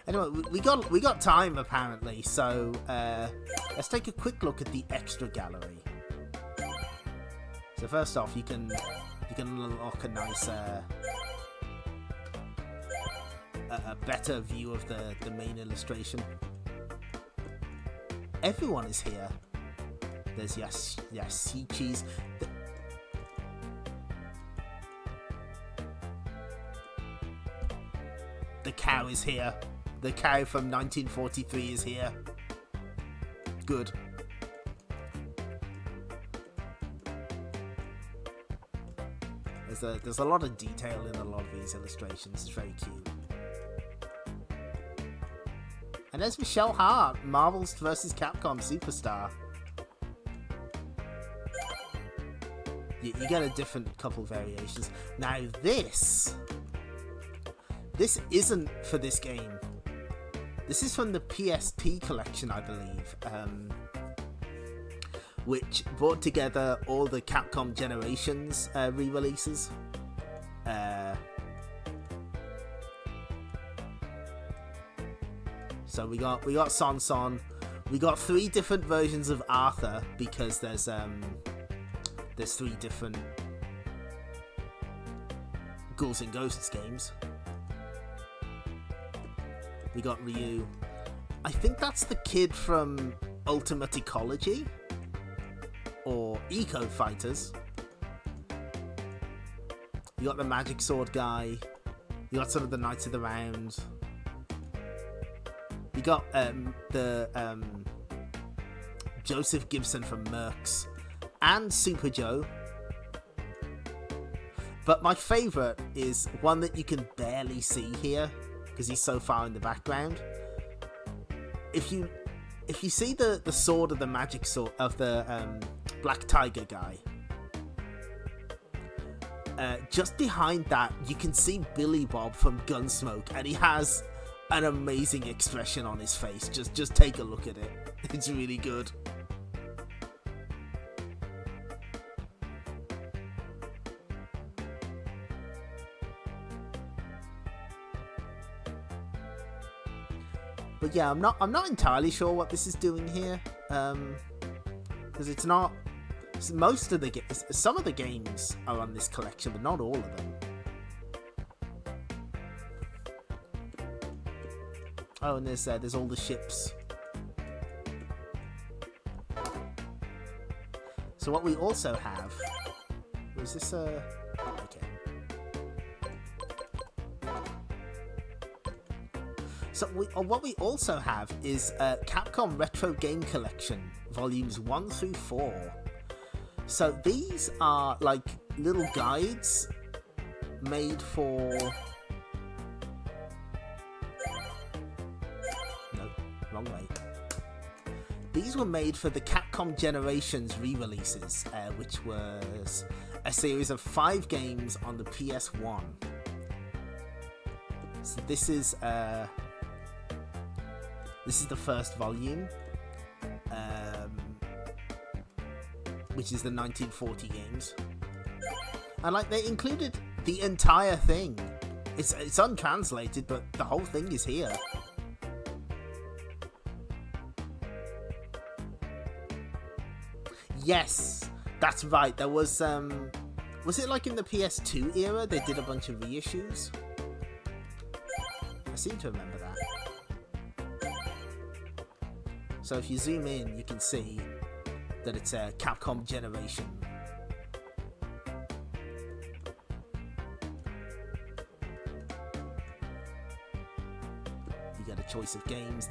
Anyway, we got time apparently, so let's take a quick look at the extra gallery. So first off, you can unlock a nice a better view of the main illustration. Everyone is here. There's Yashichi's. The cow is here. The cow from 1943 is here. Good. There's a lot of detail in a lot of these illustrations. It's very cute. And there's Michelle Hart, Marvel's vs. Capcom Superstar. You get a different couple variations. Now this isn't for this game. This is from the PSP collection, I believe, which brought together all the Capcom Generations re-releases. So we got Son. We got 3 different versions of Arthur because there's 3 different Ghouls and Ghosts games. We got Ryu. I think that's the kid from Ultimate Ecology or Eco Fighters. You got the Magic Sword guy. You got some of the Knights of the Round. You got the Joseph Gibson from Mercs and Super Joe. But my favourite is one that you can barely see here because he's so far in the background. If you see the sword of the magic sword of the Black Tiger guy, just behind that you can see Billy Bob from Gunsmoke, and he has an amazing expression on his face. Just take a look at it. It's really good. But yeah, I'm not entirely sure what this is doing here, because it's not. Most of some of the games are on this collection, but not all of them. Oh, and there's all the ships. So what we also have was this okay. So what we also have is Capcom Retro Game Collection, volumes 1 through 4. So these are like little guides made for... No, wrong way. These were made for the Capcom Generations re-releases, which was a series of 5 games on the PS1. So this is the first volume, which is the 1940 games, and like they included the entire thing. It's untranslated, but the whole thing is here. Yes, that's right. There was it like in the PS2 era they did a bunch of reissues? I seem to remember that. So if you zoom in, you can see that it's a Capcom Generation. You get a choice of games.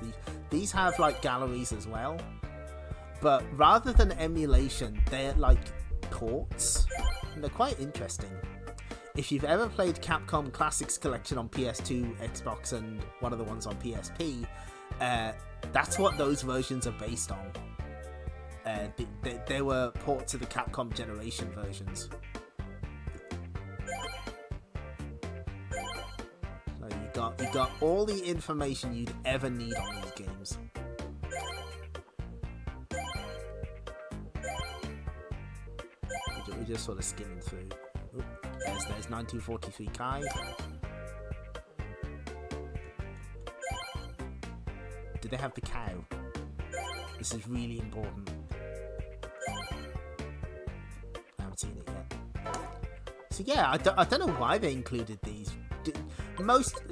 These have like galleries as well, but rather than emulation, they're like ports, and they're quite interesting. If you've ever played Capcom Classics Collection on PS2, Xbox, and one of the ones on PSP, that's what those versions are based on. They were ports of the Capcom Generation versions. So you got all the information you'd ever need on these games. We're just sort of skimming through. Ooh, there's 1943 Kai. Did they have the cow? This is really important. I haven't seen it yet. So yeah, I don't know why they included these.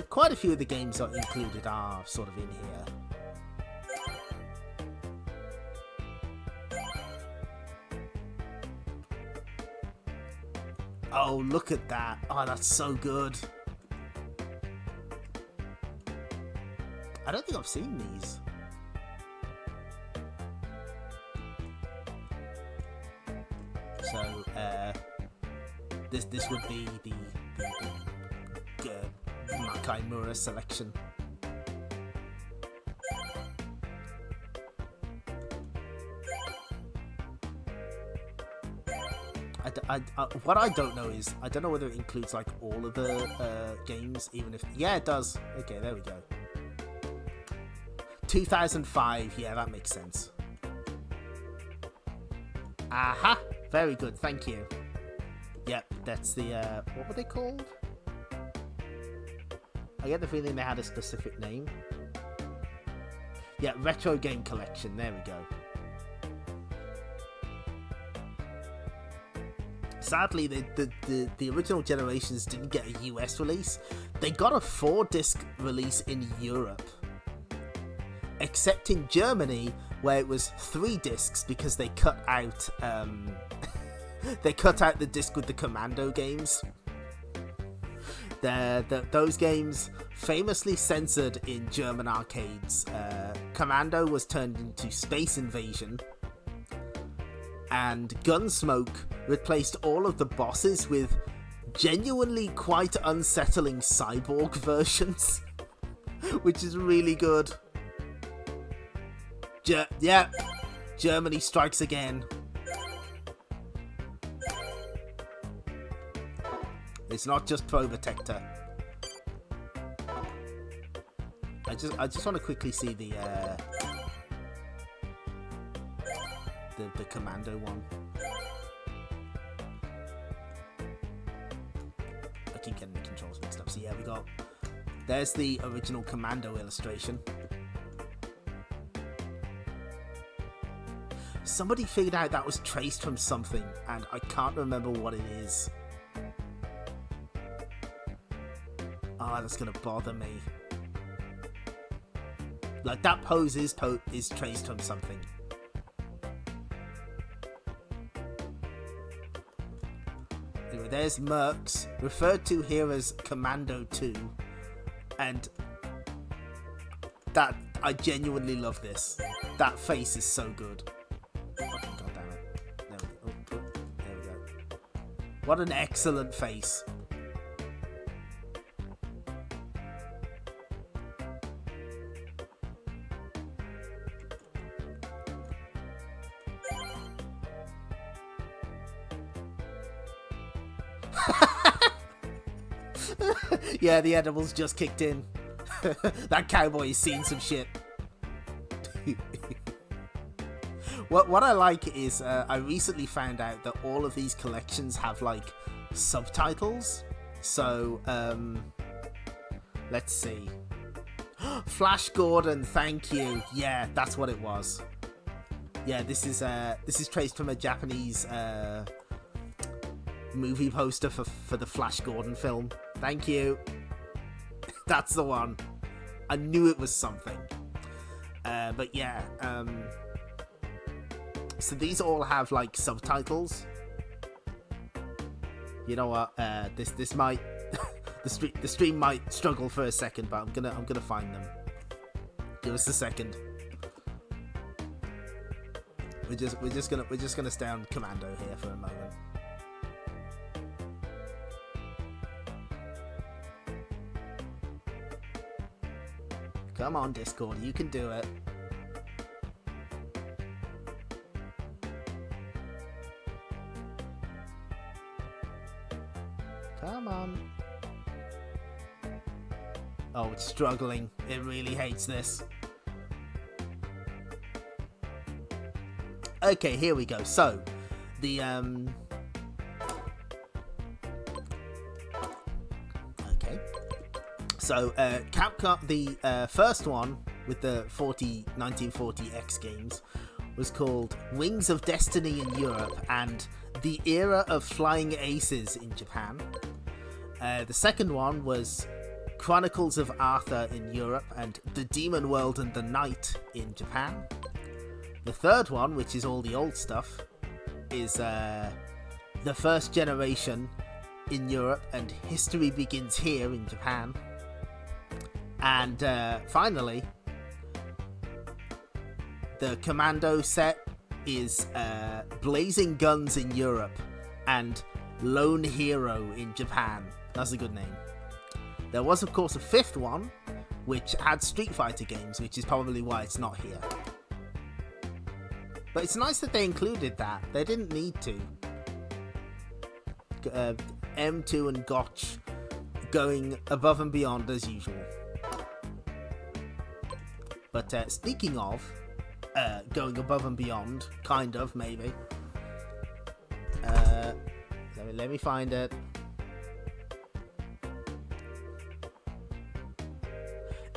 Quite a few of the games that are included are sort of in here. Oh, look at that. Oh, that's so good. I don't think I've seen these. So, this would be the Nakamura selection. What I don't know is, I don't know whether it includes like all of the games, even if... Yeah, it does. Okay, there we go. 2005, yeah, that makes sense. Aha! Very good, thank you. Yep, that's the, what were they called? I get the feeling they had a specific name. Yeah, Retro Game Collection, there we go. Sadly, the original Generations didn't get a US release. They got a 4-disc release in Europe. Except in Germany, where it was 3 discs because they cut out the disc with the Commando games. Those games famously censored in German arcades. Commando was turned into Space Invasion, and Gunsmoke replaced all of the bosses with genuinely quite unsettling cyborg versions, which is really good. Yep, Germany strikes again. It's not just Probotector. I just want to quickly see the Commando one. I keep getting the controls mixed up. So yeah, there's the original Commando illustration. Somebody figured out that was traced from something, and I can't remember what it is. Oh, that's gonna bother me. Like, that pose is traced from something. Anyway, there's Mercs, referred to here as Commando 2, and that, I genuinely love this. That face is so good. God damn it. There we go. What an excellent face. Yeah, the edibles just kicked in. That cowboy's seen some shit. What I like is I recently found out that all of these collections have like subtitles. So let's see. Flash Gordon, thank you. Yeah, that's what it was. Yeah, this is traced from a Japanese movie poster for the Flash Gordon film. Thank you. That's the one. I knew it was something. But yeah, so these all have like subtitles. You know what? This might the stream might struggle for a second, but I'm gonna find them. Give us a second. We're just gonna stay on commando here for a moment. Come on, Discord, you can do it. Come on. Oh, it's struggling. It really hates this. Okay, here we go. So, the okay. So, Capcom, the first one with the 1940X games was called Wings of Destiny in Europe and The Era of Flying Aces in Japan. The second one was Chronicles of Arthur in Europe and The Demon World and the Night in Japan. The third one, which is all the old stuff, is The First Generation in Europe and History Begins Here in Japan. And finally, the Commando set is Blazing Guns in Europe and Lone Hero in Japan. That's a good name. There was, of course, a fifth one, which had Street Fighter games, which is probably why it's not here. But it's nice that they included that. They didn't need to. M2 and Gotch going above and beyond as usual. But speaking of going above and beyond, kind of, maybe. Let me find it.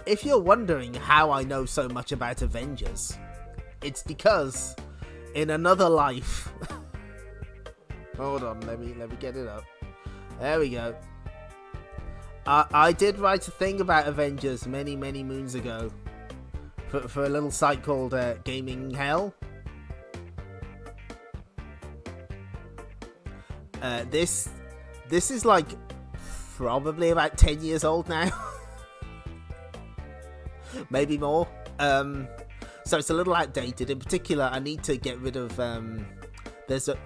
If you're wondering how I know so much about Avengers, it's because in another life. Hold on, let me get it up. There we go. I did write a thing about Avengers many moons ago for a little site called Gaming Hell. This is like probably about 10 years old now. Maybe more. So it's a little outdated. In particular, I need to get rid of there's a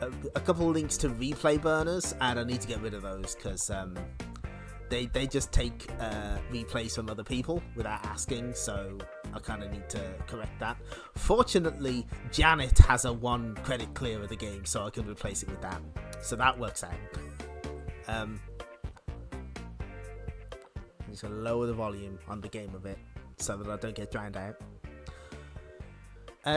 couple of links to replay burners, and I need to get rid of those because they just take replays from other people without asking, so I kind of need to correct that. Fortunately, Janet has a 1 credit clear of the game, so I can replace it with that, so that works out. I'm just gonna lower the volume on the game a bit so that I don't get drowned out.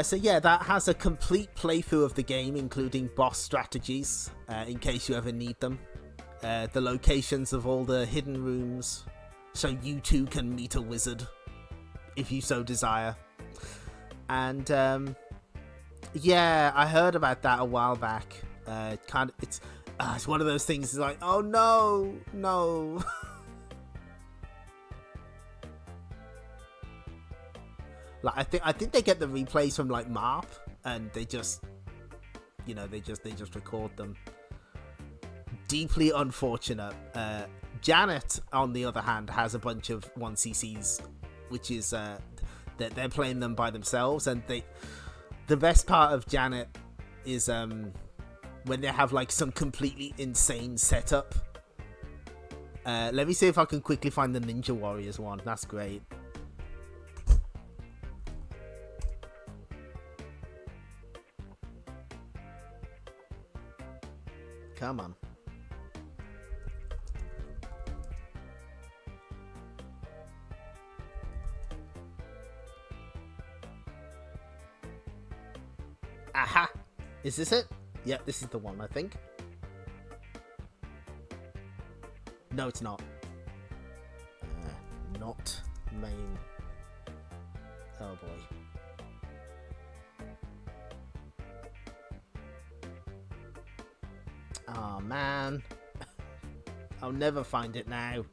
So yeah, that has a complete playthrough of the game, including boss strategies, in case you ever need them. The locations of all the hidden rooms, so you too can meet a wizard, if you so desire. And yeah, I heard about that a while back. It's one of those things. It's like, oh no. Like I think they get the replays from like MARP, and they just, they just record them. Deeply unfortunate. Janet, on the other hand, has a bunch of 1cc's, which is that they're playing them by themselves, and the best part of Janet is when they have like some completely insane setup. Let me see if I can quickly find the Ninja Warriors one. That's great. Come on. Aha! Is this it? Yeah, this is the one, I think. No, it's not. Not main. Oh boy. Oh man. I'll never find it now.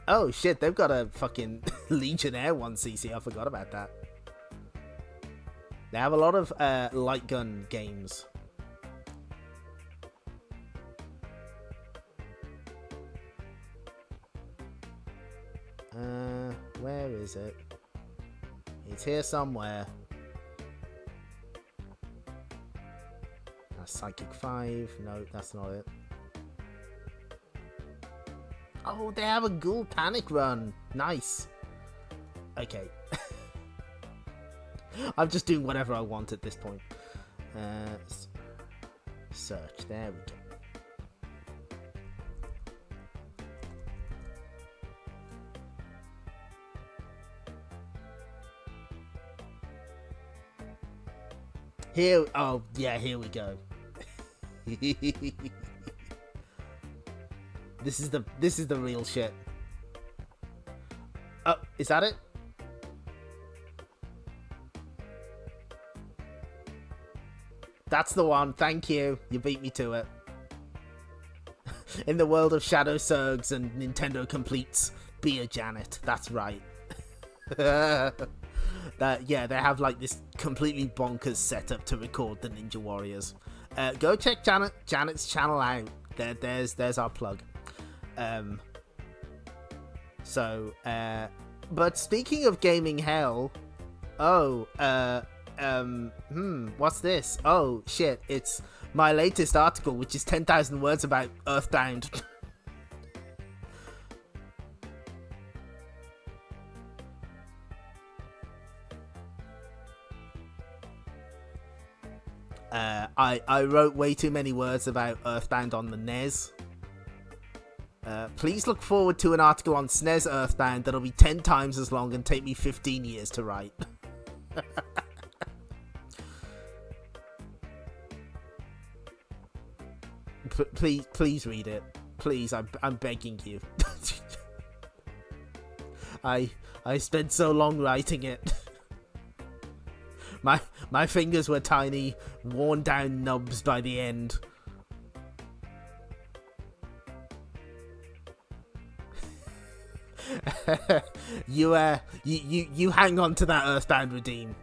Oh shit, they've got a fucking Legionnaire 1cc. I forgot about that. They have a lot of light gun games. Where is it? It's here somewhere. Psychic 5. No, that's not it. Oh, they have a Ghoul Panic run. Nice. Okay. I'm just doing whatever I want at this point. Search. There we go. Here. Oh, yeah. Here we go. This is the real shit. Oh, is that it? That's the one. Thank you. You beat me to it. In the world of Shadow Surgs and Nintendo Completes, be a Janet. That's right. Yeah, they have like this completely bonkers setup to record the Ninja Warriors. Go check Janet's channel out. There's our plug. But speaking of gaming hell, what's this? Oh shit, it's my latest article, which is 10,000 words about Earthbound. I wrote way too many words about Earthbound on the NES. Please look forward to an article on SNES Earthbound that'll be 10 times as long and take me 15 years to write. Please read it. Please, I'm begging you. I spent so long writing it. My fingers were tiny, worn down nubs by the end. You hang on to that Earthbound Redeem.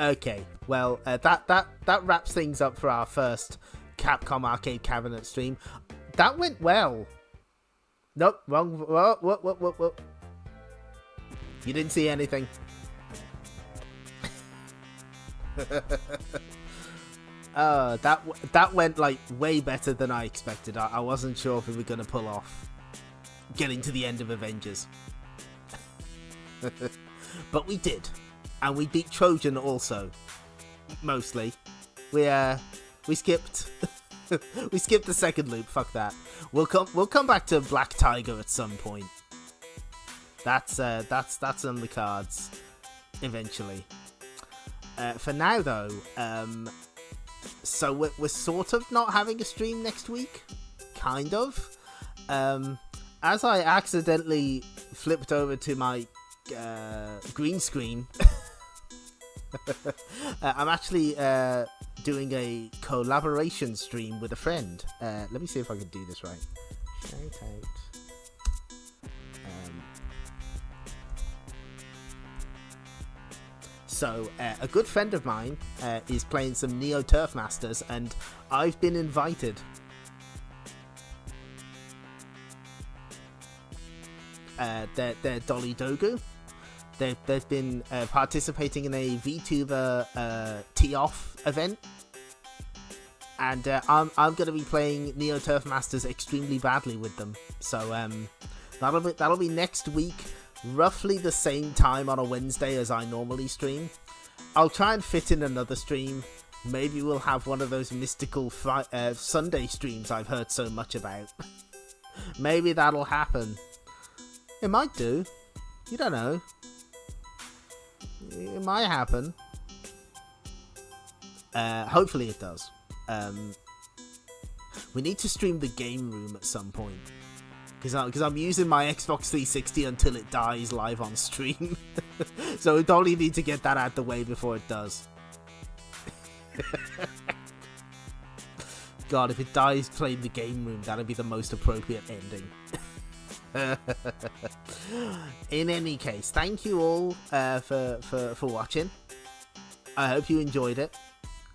Okay, well, that wraps things up for our first Capcom Arcade Cabinet stream. That went well. Nope, wrong. Whoa. You didn't see anything. That went like way better than I expected. I wasn't sure if we were gonna pull off getting to the end of Avengers. But we did. And we beat Trojan also. Mostly. We skipped we skipped the second loop, fuck that. We'll come back to Black Tiger at some point. That's on the cards eventually. For now though, so we're sort of not having a stream next week, kind of. As I accidentally flipped over to my green screen, I'm actually doing a collaboration stream with a friend. Let me see if I can do this right. Shout out. So, a good friend of mine is playing some Neo Turf Masters, and I've been invited. They're Dolly Dogu. They've been participating in a VTuber tee-off event, and I'm going to be playing Neo Turf Masters extremely badly with them. So that'll be next week. Roughly the same time on a Wednesday as I normally stream. I'll try and fit in another stream. Maybe we'll have one of those mystical Sunday streams I've heard so much about. Maybe that'll happen. It might do. You don't know. It might happen. Hopefully it does. We need to stream the game room at some point. Because I'm using my Xbox 360 until it dies live on stream. So we only need to get that out the way before it does. God, if it dies playing the game room, that'd be the most appropriate ending. In any case, thank you all for watching. I hope you enjoyed it.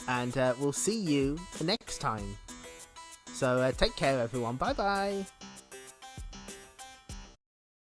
And we'll see you next time. So take care, everyone. Bye bye.